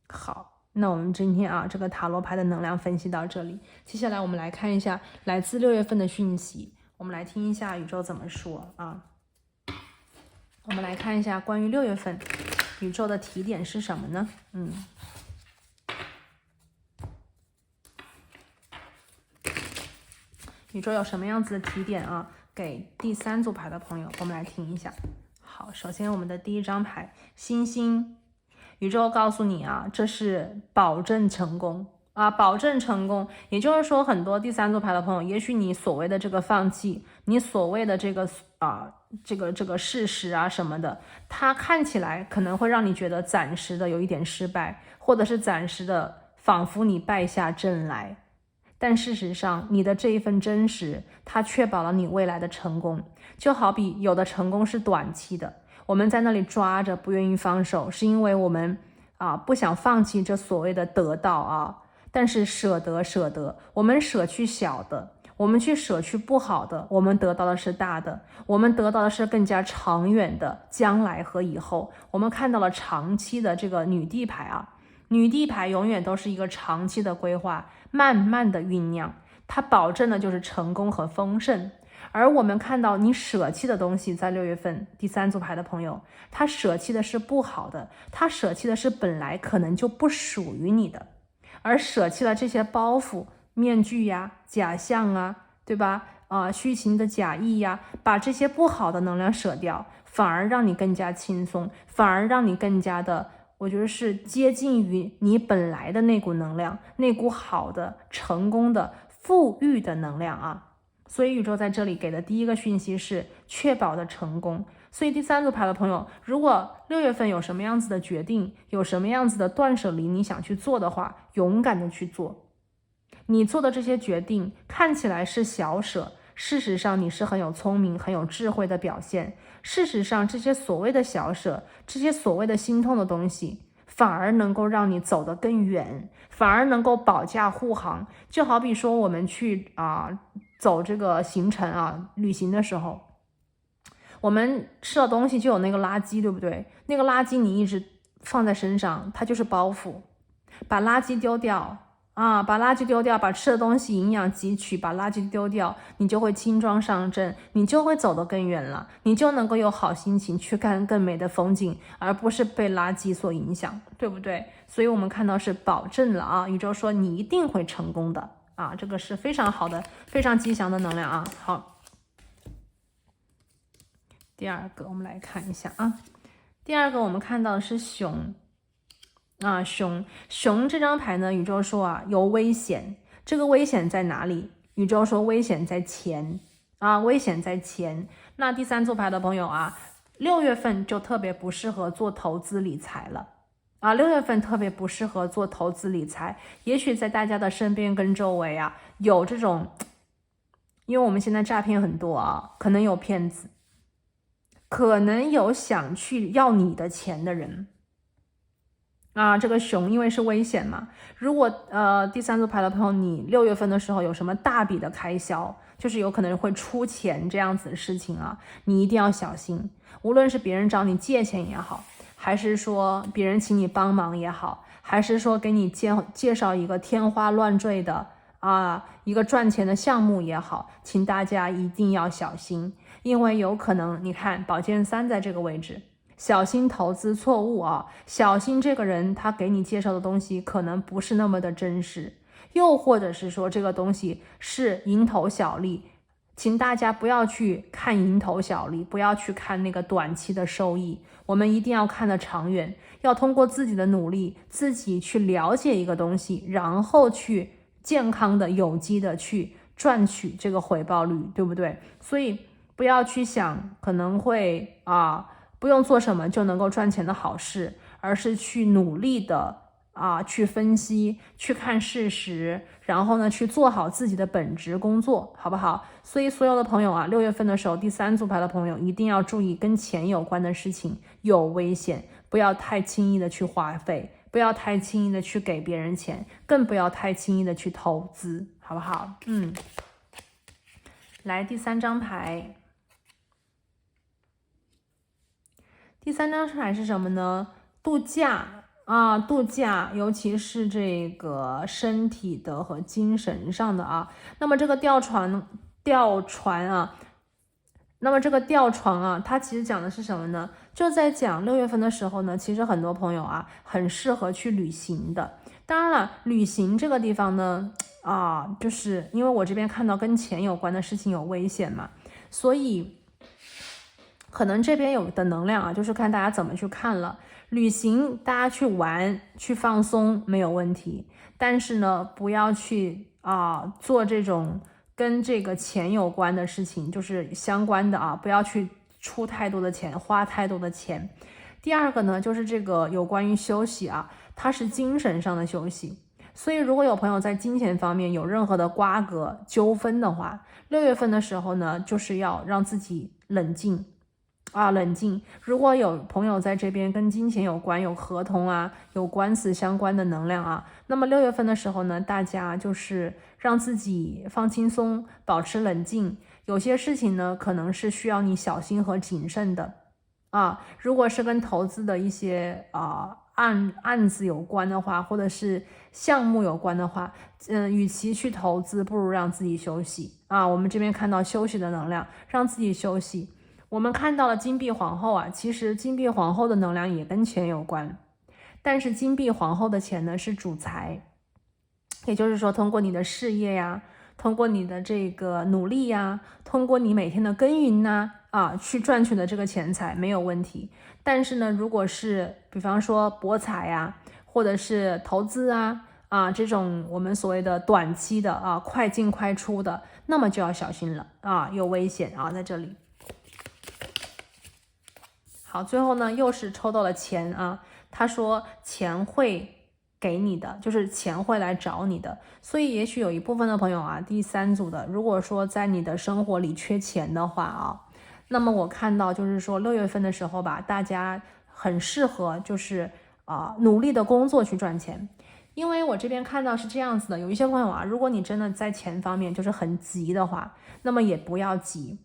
S1: 好，那我们今天这个塔罗牌的能量分析到这里，接下来我们来看一下来自6月份的讯息，我们来听一下宇宙怎么说我们来看一下关于6月份宇宙的提点是什么呢？宇宙有什么样子的提点给第3组牌的朋友，我们来听一下。好，首先我们的第一张牌星星，宇宙告诉你这是保证成功保证成功。也就是说很多第3组牌的朋友，也许你所谓的这个放弃，你所谓的这个这个事实什么的，它看起来可能会让你觉得暂时的有一点失败，或者是暂时的仿佛你败下阵来，但事实上你的这一份真实，它确保了你未来的成功。就好比有的成功是短期的，我们在那里抓着不愿意放手，是因为我们不想放弃这所谓的得到但是舍得，我们舍去小的，我们去舍去不好的，我们得到的是大的，我们得到的是更加长远的将来和以后。我们看到了长期的这个女帝牌女帝牌永远都是一个长期的规划，慢慢的酝酿，它保证的就是成功和丰盛。而我们看到你舍弃的东西，在6月份第3组牌的朋友，他舍弃的是不好的，他舍弃的是本来可能就不属于你的，而舍弃了这些包袱、面具假象对吧虚情的假意把这些不好的能量舍掉，反而让你更加轻松，反而让你更加的，我觉得是接近于你本来的那股能量，那股好的、成功的、富裕的能量所以宇宙在这里给的第一个讯息是确保的成功。所以第3组牌的朋友，如果6月份有什么样子的决定，有什么样子的断舍离你想去做的话，勇敢的去做。你做的这些决定看起来是小舍，事实上你是很有聪明很有智慧的表现。事实上这些所谓的小舍，这些所谓的心痛的东西，反而能够让你走得更远，反而能够保驾护航。就好比说我们去走这个行程旅行的时候，我们吃了东西就有那个垃圾，对不对？那个垃圾你一直放在身上，它就是包袱。把垃圾丢掉把垃圾丢掉，把吃的东西营养汲取，把垃圾丢掉，你就会轻装上阵，你就会走得更远了，你就能够有好心情去看更美的风景，而不是被垃圾所影响，对不对？所以我们看到是保证了啊，宇宙说你一定会成功的啊，这个是非常好的，非常吉祥的能量啊。好，第二个我们来看一下啊，第二个我们看到的是熊。熊这张牌呢，宇宙说啊有危险，这个危险在哪里？宇宙说危险在钱啊，危险在钱。那第三组牌的朋友啊，6月份就特别不适合做投资理财了啊，6月份特别不适合做投资理财。也许在大家的身边跟周围啊，有这种，因为我们现在诈骗很多啊，可能有骗子，可能有想去要你的钱的人。这个熊因为是危险嘛，如果第三组牌的朋友，你6月份的时候有什么大笔的开销，就是有可能会出钱这样子的事情啊，你一定要小心。无论是别人找你借钱也好，还是说别人请你帮忙也好，还是说给你介绍一个天花乱坠的一个赚钱的项目也好，请大家一定要小心，因为有可能你看宝剑3在这个位置。小心投资错误啊！小心这个人他给你介绍的东西可能不是那么的真实，又或者是说这个东西是蝇头小利，请大家不要去看蝇头小利，不要去看那个短期的收益，我们一定要看得长远，要通过自己的努力，自己去了解一个东西，然后去健康的、有机的去赚取这个回报率，对不对？所以不要去想可能会不用做什么就能够赚钱的好事，而是去努力的去分析，去看事实，然后呢去做好自己的本职工作，好不好？所以所有的朋友6月份的时候，第三组牌的朋友一定要注意跟钱有关的事情有危险，不要太轻易的去花费，不要太轻易的去给别人钱，更不要太轻易的去投资，好不好？来第三张牌。第三张牌是什么呢？度假度假，尤其是这个身体的和精神上的那么这个吊船那么这个吊床它其实讲的是什么呢？就在讲6月份的时候呢，其实很多朋友很适合去旅行的。当然了，旅行这个地方呢就是因为我这边看到跟钱有关的事情有危险嘛，所以可能这边有的能量就是看大家怎么去看了。旅行大家去玩去放松没有问题，但是呢不要去做这种跟这个钱有关的事情，就是相关的不要去出太多的钱，花太多的钱。第二个呢就是这个有关于休息它是精神上的休息，所以如果有朋友在金钱方面有任何的瓜葛纠纷的话，6月份的时候呢就是要让自己冷静冷静。如果有朋友在这边跟金钱有关，有合同有官司相关的能量那么6月份的时候呢，大家就是让自己放轻松，保持冷静。有些事情呢可能是需要你小心和谨慎的如果是跟投资的一些案子有关的话，或者是项目有关的话，与其去投资，不如让自己休息我们这边看到休息的能量，让自己休息。我们看到了金币皇后其实金币皇后的能量也跟钱有关，但是金币皇后的钱呢是主财，也就是说通过你的事业通过你的这个努力通过你每天的耕耘去赚取的这个钱财没有问题。但是呢，如果是比方说博彩或者是投资这种我们所谓的短期的快进快出的，那么就要小心了有危险在这里。好，最后呢又是抽到了钱他说钱会给你的，就是钱会来找你的。所以也许有一部分的朋友第三组的，如果说在你的生活里缺钱的话那么我看到就是说6月份的时候大家很适合就是努力的工作去赚钱。因为我这边看到是这样子的，有一些朋友如果你真的在钱方面就是很急的话，那么也不要急。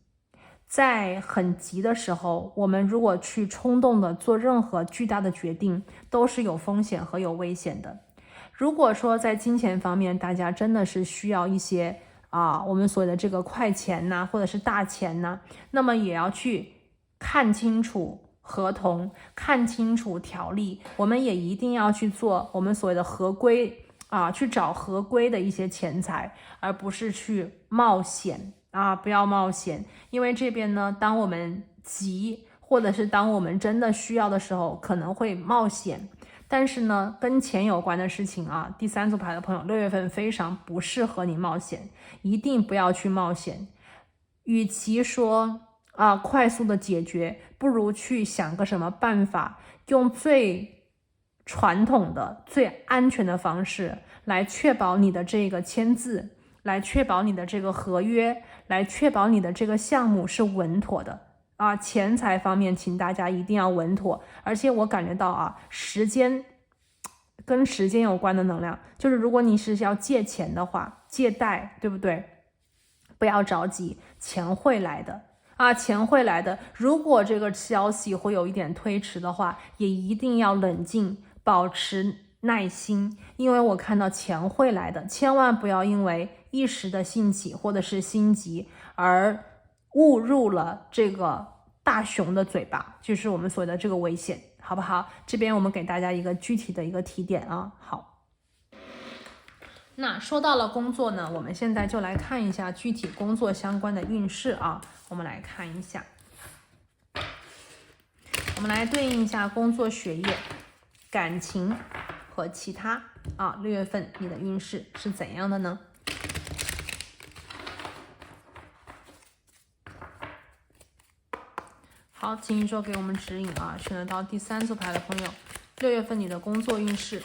S1: 在很急的时候，我们如果去冲动的做任何巨大的决定，都是有风险和有危险的。如果说在金钱方面，大家真的是需要一些我们所谓的这个快钱呐，或者是大钱呐，那么也要去看清楚合同，看清楚条例，我们也一定要去做我们所谓的合规去找合规的一些钱财，而不是去冒险不要冒险，因为这边呢，当我们急，或者是当我们真的需要的时候，可能会冒险。但是呢，跟钱有关的事情第三组牌的朋友，6月份非常不适合你冒险，一定不要去冒险。与其说快速的解决，不如去想个什么办法，用最传统的、最安全的方式来确保你的这个签字，来确保你的这个合约，来确保你的这个项目是稳妥的。钱财方面请大家一定要稳妥，而且我感觉到时间跟时间有关的能量，就是如果你是要借钱的话，借贷，对不对？不要着急，钱会来的钱会来的。如果这个消息会有一点推迟的话，也一定要冷静，保持耐心，因为我看到钱会来的，千万不要因为一时的兴起或者是心急而误入了这个大熊的嘴巴，就是我们所谓的这个危险，好不好？这边我们给大家一个具体的一个提点好。那说到了工作呢，我们现在就来看一下具体工作相关的运势我们来看一下，我们来对应一下工作、学业、感情和其他6月份你的运势是怎样的呢？好，请宇宙给我们指引选得到第3组牌的朋友，6月份你的工作运势。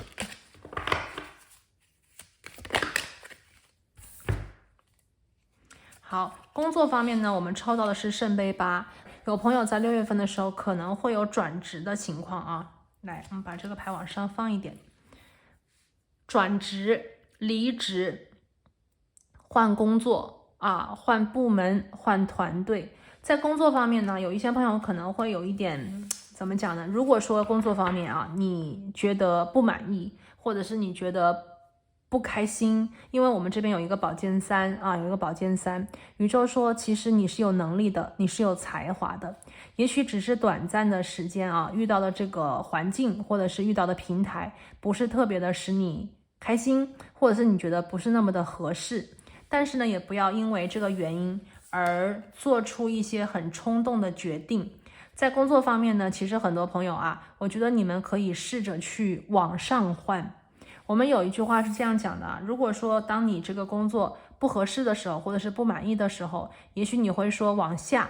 S1: 好，工作方面呢，我们抽到的是圣杯8，有朋友在6月份的时候可能会有转职的情况来，我们把这个牌往上放一点，转职、离职、换工作换部门、换团队。在工作方面呢，有一些朋友可能会有一点怎么讲呢？如果说工作方面你觉得不满意，或者是你觉得不开心，因为我们这边有一个宝剑3有一个宝剑3，宇宙说其实你是有能力的，你是有才华的，也许只是短暂的时间遇到的这个环境或者是遇到的平台不是特别的使你开心，或者是你觉得不是那么的合适，但是呢，也不要因为这个原因而做出一些很冲动的决定。在工作方面呢，其实很多朋友我觉得你们可以试着去往上换。我们有一句话是这样讲的如果说当你这个工作不合适的时候，或者是不满意的时候，也许你会说往下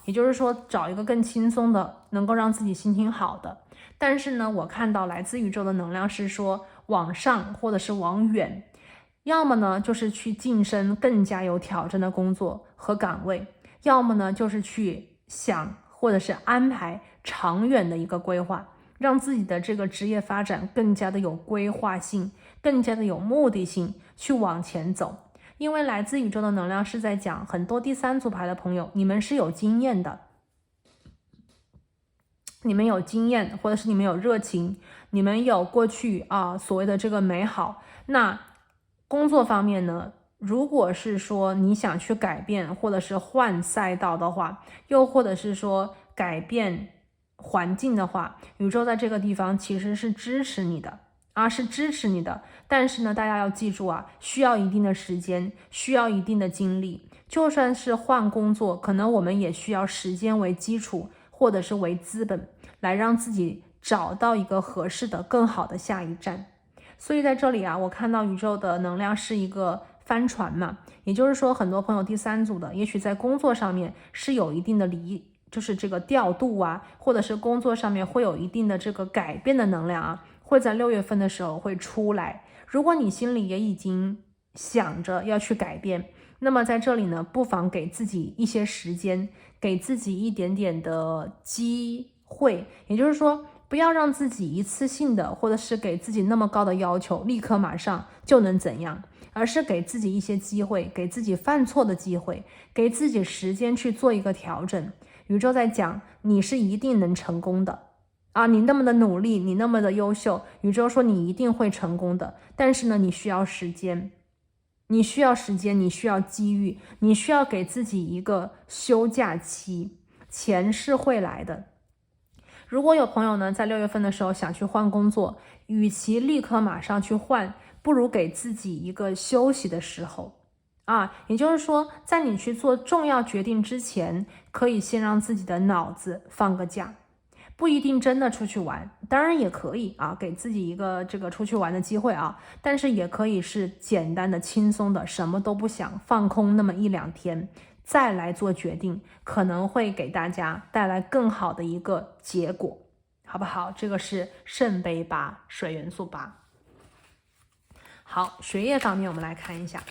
S1: 也就是说找一个更轻松的，能够让自己心情好的。但是呢，我看到来自宇宙的能量是说往上或者是往远，要么呢就是去晋升更加有挑战的工作和岗位，要么呢就是去想或者是安排长远的一个规划，让自己的这个职业发展更加的有规划性，更加的有目的性去往前走。因为来自宇宙的能量是在讲很多第3组牌的朋友，你们是有经验的，你们有经验，或者是你们有热情，你们有过去所谓的这个美好。那工作方面呢，如果是说你想去改变或者是换赛道的话，又或者是说改变环境的话，宇宙在这个地方其实是支持你的是支持你的。但是呢，大家要记住需要一定的时间，需要一定的精力。就算是换工作，可能我们也需要时间为基础，或者是为资本，来让自己找到一个合适的更好的下一站。所以在这里我看到宇宙的能量是一个帆船嘛，也就是说很多朋友第3组的也许在工作上面是有一定的就是这个调度或者是工作上面会有一定的这个改变的能量会在6月份的时候会出来。如果你心里也已经想着要去改变，那么在这里呢，不妨给自己一些时间，给自己一点点的机会，也就是说不要让自己一次性的或者是给自己那么高的要求，立刻马上就能怎样，而是给自己一些机会，给自己犯错的机会，给自己时间去做一个调整。宇宙在讲你是一定能成功的啊，你那么的努力，你那么的优秀，宇宙说你一定会成功的。但是呢，你需要时间，你需要时间，你需要机遇，你需要给自己一个休假期，钱是会来的。如果有朋友呢，在6月份的时候想去换工作，与其立刻马上去换，不如给自己一个休息的时候。也就是说，在你去做重要决定之前，可以先让自己的脑子放个假。不一定真的出去玩，当然也可以给自己一个这个出去玩的机会但是也可以是简单的、轻松的，什么都不想，放空那么1-2天，再来做决定，可能会给大家带来更好的一个结果，好不好？这个是圣杯8，水元素8。好，学业方面我们来看一下。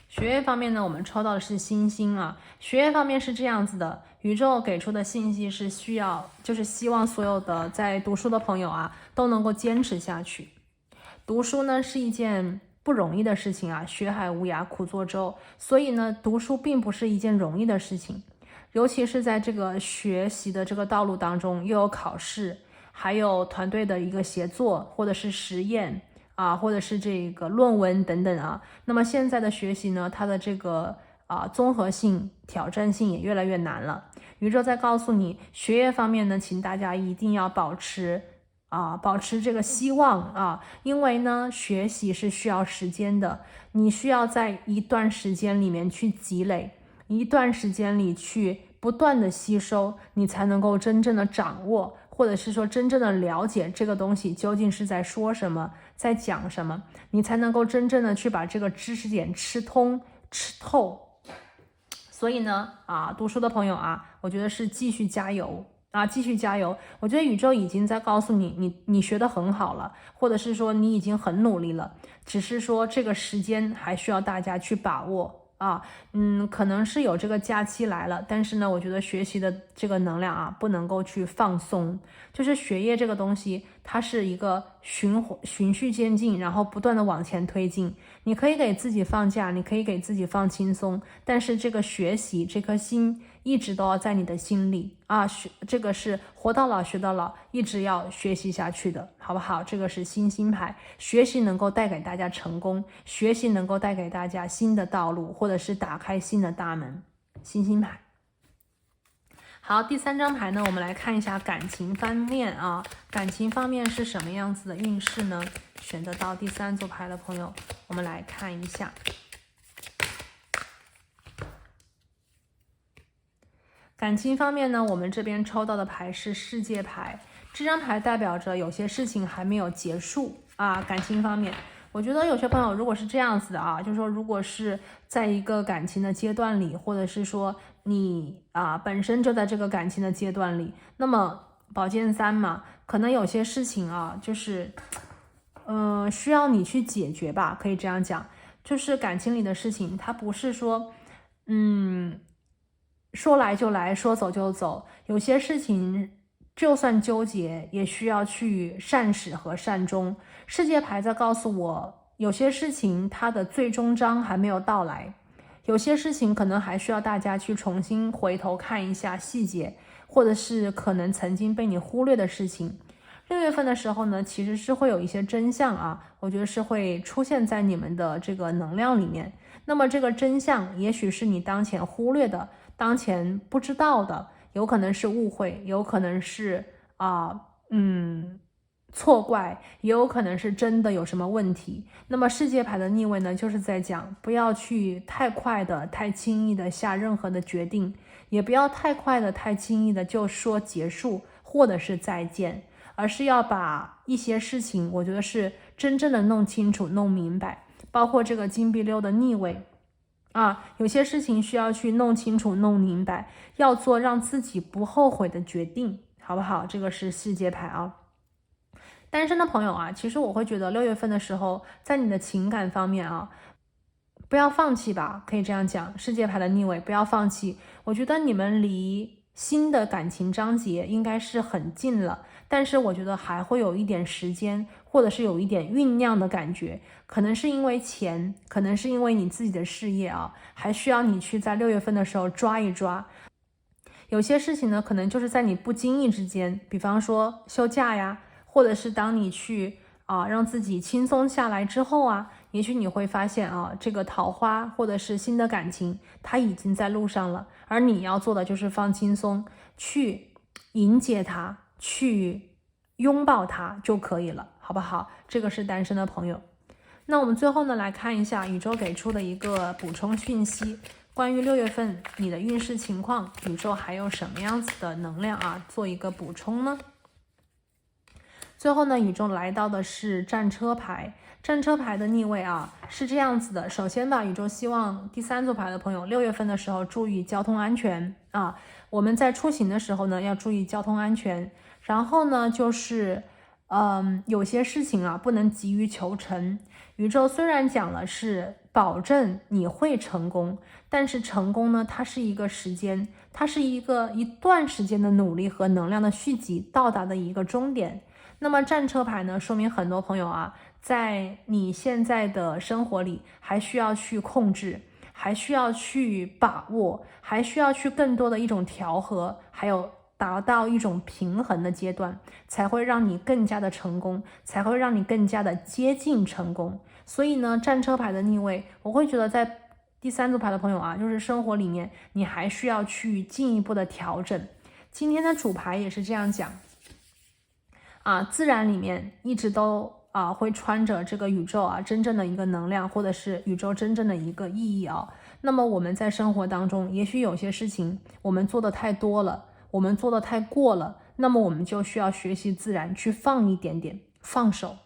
S1: 学业方面呢，我们抽到的是星星学业方面是这样子的，宇宙给出的信息是就是希望所有的在读书的朋友都能够坚持下去。读书呢是一件不容易的事情学海无涯苦作舟，所以呢，读书并不是一件容易的事情，尤其是在这个学习的这个道路当中，又有考试，还有团队的一个协作，或者是实验或者是这个论文等等那么现在的学习呢，它的这个综合性、挑战性也越来越难了。宇宙在告诉你，学业方面呢，请大家一定要保持这个希望因为呢，学习是需要时间的，你需要在一段时间里面去积累，一段时间里去不断的吸收，你才能够真正的掌握，或者是说真正的了解这个东西究竟是在说什么，在讲什么，你才能够真正的去把这个知识点吃通吃透。所以呢读书的朋友我觉得是继续加油继续加油。我觉得宇宙已经在告诉你学得很好了，或者是说你已经很努力了，只是说这个时间还需要大家去把握可能是有这个假期来了，但是呢，我觉得学习的这个能量不能够去放松。就是学业这个东西，它是一个循序渐进，然后不断的往前推进。你可以给自己放假，你可以给自己放轻松，但是这个学习这颗心一直都要在你的心里这个是活到老学到老，一直要学习下去的，好不好？这个是星星牌，学习能够带给大家成功，学习能够带给大家新的道路，或者是打开新的大门，星星牌。好，第3张牌呢，我们来看一下感情方面感情方面是什么样子的运势呢？选择到第3组牌的朋友，我们来看一下。感情方面呢，我们这边抽到的牌是世界牌，这张牌代表着有些事情还没有结束感情方面，我觉得有些朋友如果是这样子的就是说如果是在一个感情的阶段里，或者是说你本身就在这个感情的阶段里，那么宝剑3嘛，可能有些事情就是需要你去解决吧，可以这样讲。就是感情里的事情，它不是说说来就来，说走就走，有些事情就算纠结也需要去善始和善终。世界牌在告诉我，有些事情它的最终章还没有到来，有些事情可能还需要大家去重新回头看一下细节，或者是可能曾经被你忽略的事情。6月份的时候呢，其实是会有一些真相我觉得是会出现在你们的这个能量里面。那么这个真相也许是你当前忽略的，当前不知道的，有可能是误会，有可能是错怪，也有可能是真的有什么问题。那么世界牌的逆位呢，就是在讲不要去太快的、太轻易的下任何的决定，也不要太快的、太轻易的就说结束或者是再见，而是要把一些事情，我觉得是真正的弄清楚、弄明白。包括这个金币6的逆位有些事情需要去弄清楚、弄明白，要做让自己不后悔的决定，好不好？这个是世界牌单身的朋友其实我会觉得6月份的时候，在你的情感方面不要放弃吧，可以这样讲。世界牌的逆位，不要放弃。我觉得你们离新的感情章节应该是很近了，但是我觉得还会有一点时间，或者是有一点酝酿的感觉，可能是因为钱，可能是因为你自己的事业啊，还需要你去在6月份的时候抓一抓。有些事情呢，可能就是在你不经意之间，比方说休假呀，或者是当你去让自己轻松下来之后啊，也许你会发现这个桃花或者是新的感情，它已经在路上了，而你要做的就是放轻松，去迎接它，去拥抱它就可以了，好不好？这个是单身的朋友。那我们最后呢，来看一下宇宙给出的一个补充讯息，关于6月份你的运势情况，宇宙还有什么样子的能量做一个补充呢？最后呢，宇宙来到的是战车牌，战车牌的逆位是这样子的。首先吧，宇宙希望第3组牌的朋友6月份的时候注意交通安全我们在出行的时候呢，要注意交通安全。然后呢，就是有些事情不能急于求成。宇宙虽然讲了是保证你会成功，但是成功呢，它是一个时间，它是一段时间的努力和能量的蓄积到达的一个终点。那么战车牌呢，说明很多朋友在你现在的生活里还需要去控制，还需要去把握，还需要去更多的一种调和，还有达到一种平衡的阶段，才会让你更加的成功，才会让你更加的接近成功。所以呢，战车牌的逆位，我会觉得在第3组牌的朋友就是生活里面你还需要去进一步的调整。今天的主牌也是这样讲自然里面一直都会穿着这个宇宙真正的一个能量，或者是宇宙真正的一个意义那么我们在生活当中，也许有些事情我们做的太多了，我们做的太过了，那么我们就需要学习自然去放一点点，放手。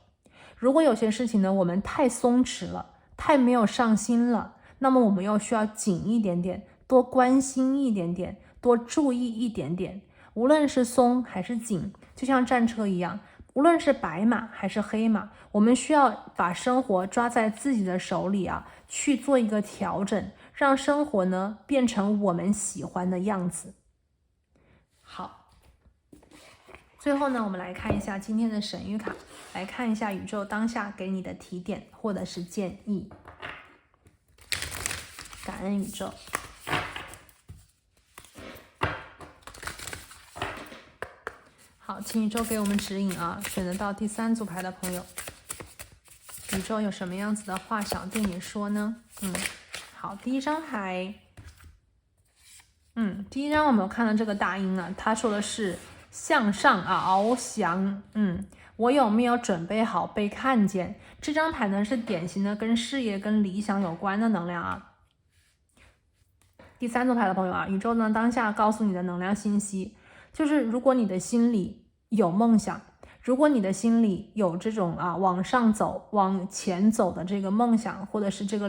S1: 如果有些事情呢，我们太松弛了，太没有上心了，那么我们又需要紧一点点，多关心一点点，多注意一点点。无论是松还是紧，就像战车一样，无论是白马还是黑马，我们需要把生活抓在自己的手里去做一个调整，让生活呢变成我们喜欢的样子。好，最后呢，我们来看一下今天的神谕卡，来看一下宇宙当下给你的提点或者是建议。感恩宇宙。好，请宇宙给我们指引选择到第3组牌的朋友，宇宙有什么样子的话想对你说呢？好，第一张牌，第一张我们看到这个大鹰他说的是向上翱翔。我有没有准备好被看见？这张牌呢是典型的跟事业跟理想有关的能量第3组牌的朋友宇宙呢当下告诉你的能量信息，就是如果你的心里有梦想，如果你的心里有这种往上走往前走的这个梦想，或者是这个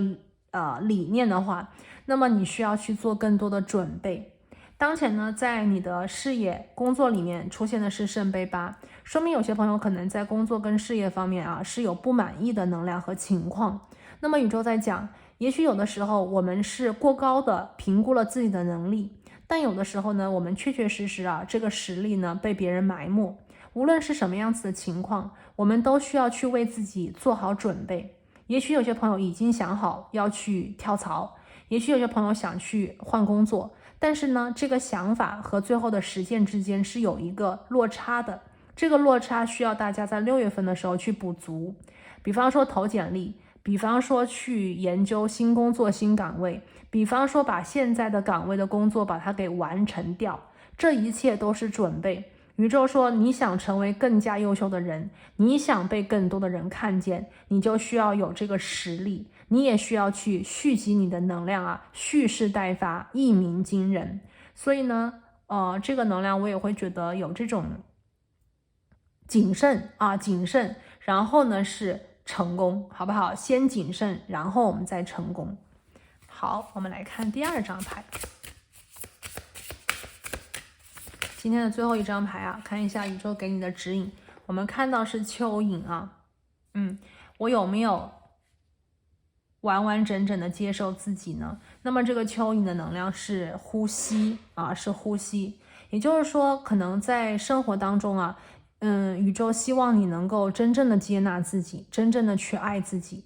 S1: 理念的话，那么你需要去做更多的准备。当前呢，在你的事业工作里面出现的是圣杯8，说明有些朋友可能在工作跟事业方面是有不满意的能量和情况。那么宇宙在讲，也许有的时候我们是过高的评估了自己的能力，但有的时候呢，我们确确实实这个实力呢被别人埋没。无论是什么样子的情况，我们都需要去为自己做好准备。也许有些朋友已经想好要去跳槽，也许有些朋友想去换工作，但是呢，这个想法和最后的实践之间是有一个落差的。这个落差需要大家在6月份的时候去补足，比方说投简历，比方说去研究新工作新岗位，比方说把现在的岗位的工作把它给完成掉，这一切都是准备。宇宙说，你想成为更加优秀的人，你想被更多的人看见，你就需要有这个实力，你也需要去蓄积你的能量蓄势待发，一鸣惊人。所以呢这个能量我也会觉得有这种谨慎谨慎，然后呢是成功，好不好？先谨慎，然后我们再成功。好，我们来看第2张牌，今天的最后一张牌看一下宇宙给你的指引。我们看到是蚯蚓我有没有完完整整的接受自己呢？那么这个蚯蚓的能量是呼吸是呼吸。也就是说，可能在生活当中啊，宇宙希望你能够真正的接纳自己，真正的去爱自己。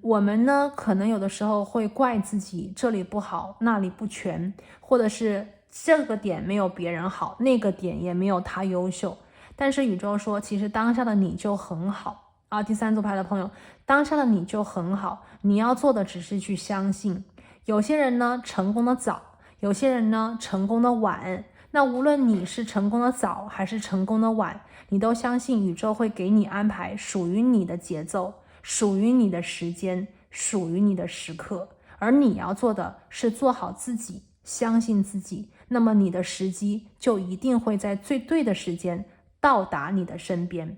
S1: 我们呢，可能有的时候会怪自己这里不好，那里不全，或者是这个点没有别人好，那个点也没有他优秀。但是宇宙说，其实当下的你就很好啊。第三组牌的朋友，当下的你就很好，你要做的只是去相信。有些人呢，成功的早，有些人呢，成功的晚。那无论你是成功的早还是成功的晚，你都相信宇宙会给你安排属于你的节奏，属于你的时间，属于你的时刻。而你要做的是做好自己，相信自己，那么你的时机就一定会在最对的时间到达你的身边。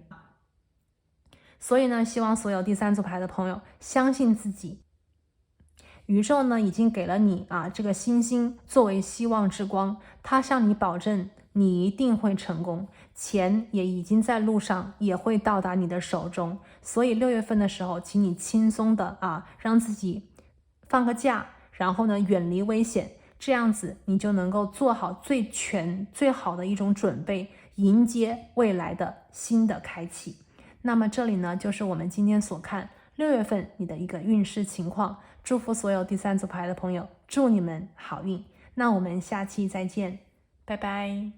S1: 所以呢，希望所有第三组牌的朋友相信自己。宇宙呢已经给了你这个星星作为希望之光，它向你保证你一定会成功，钱也已经在路上，也会到达你的手中。所以6月份的时候，请你轻松的让自己放个假，然后呢远离危险，这样子你就能够做好最好的一种准备，迎接未来的新的开启。那么这里呢就是我们今天所看6月份你的一个运势情况，祝福所有第三组牌的朋友，祝你们好运。那我们下期再见，拜拜。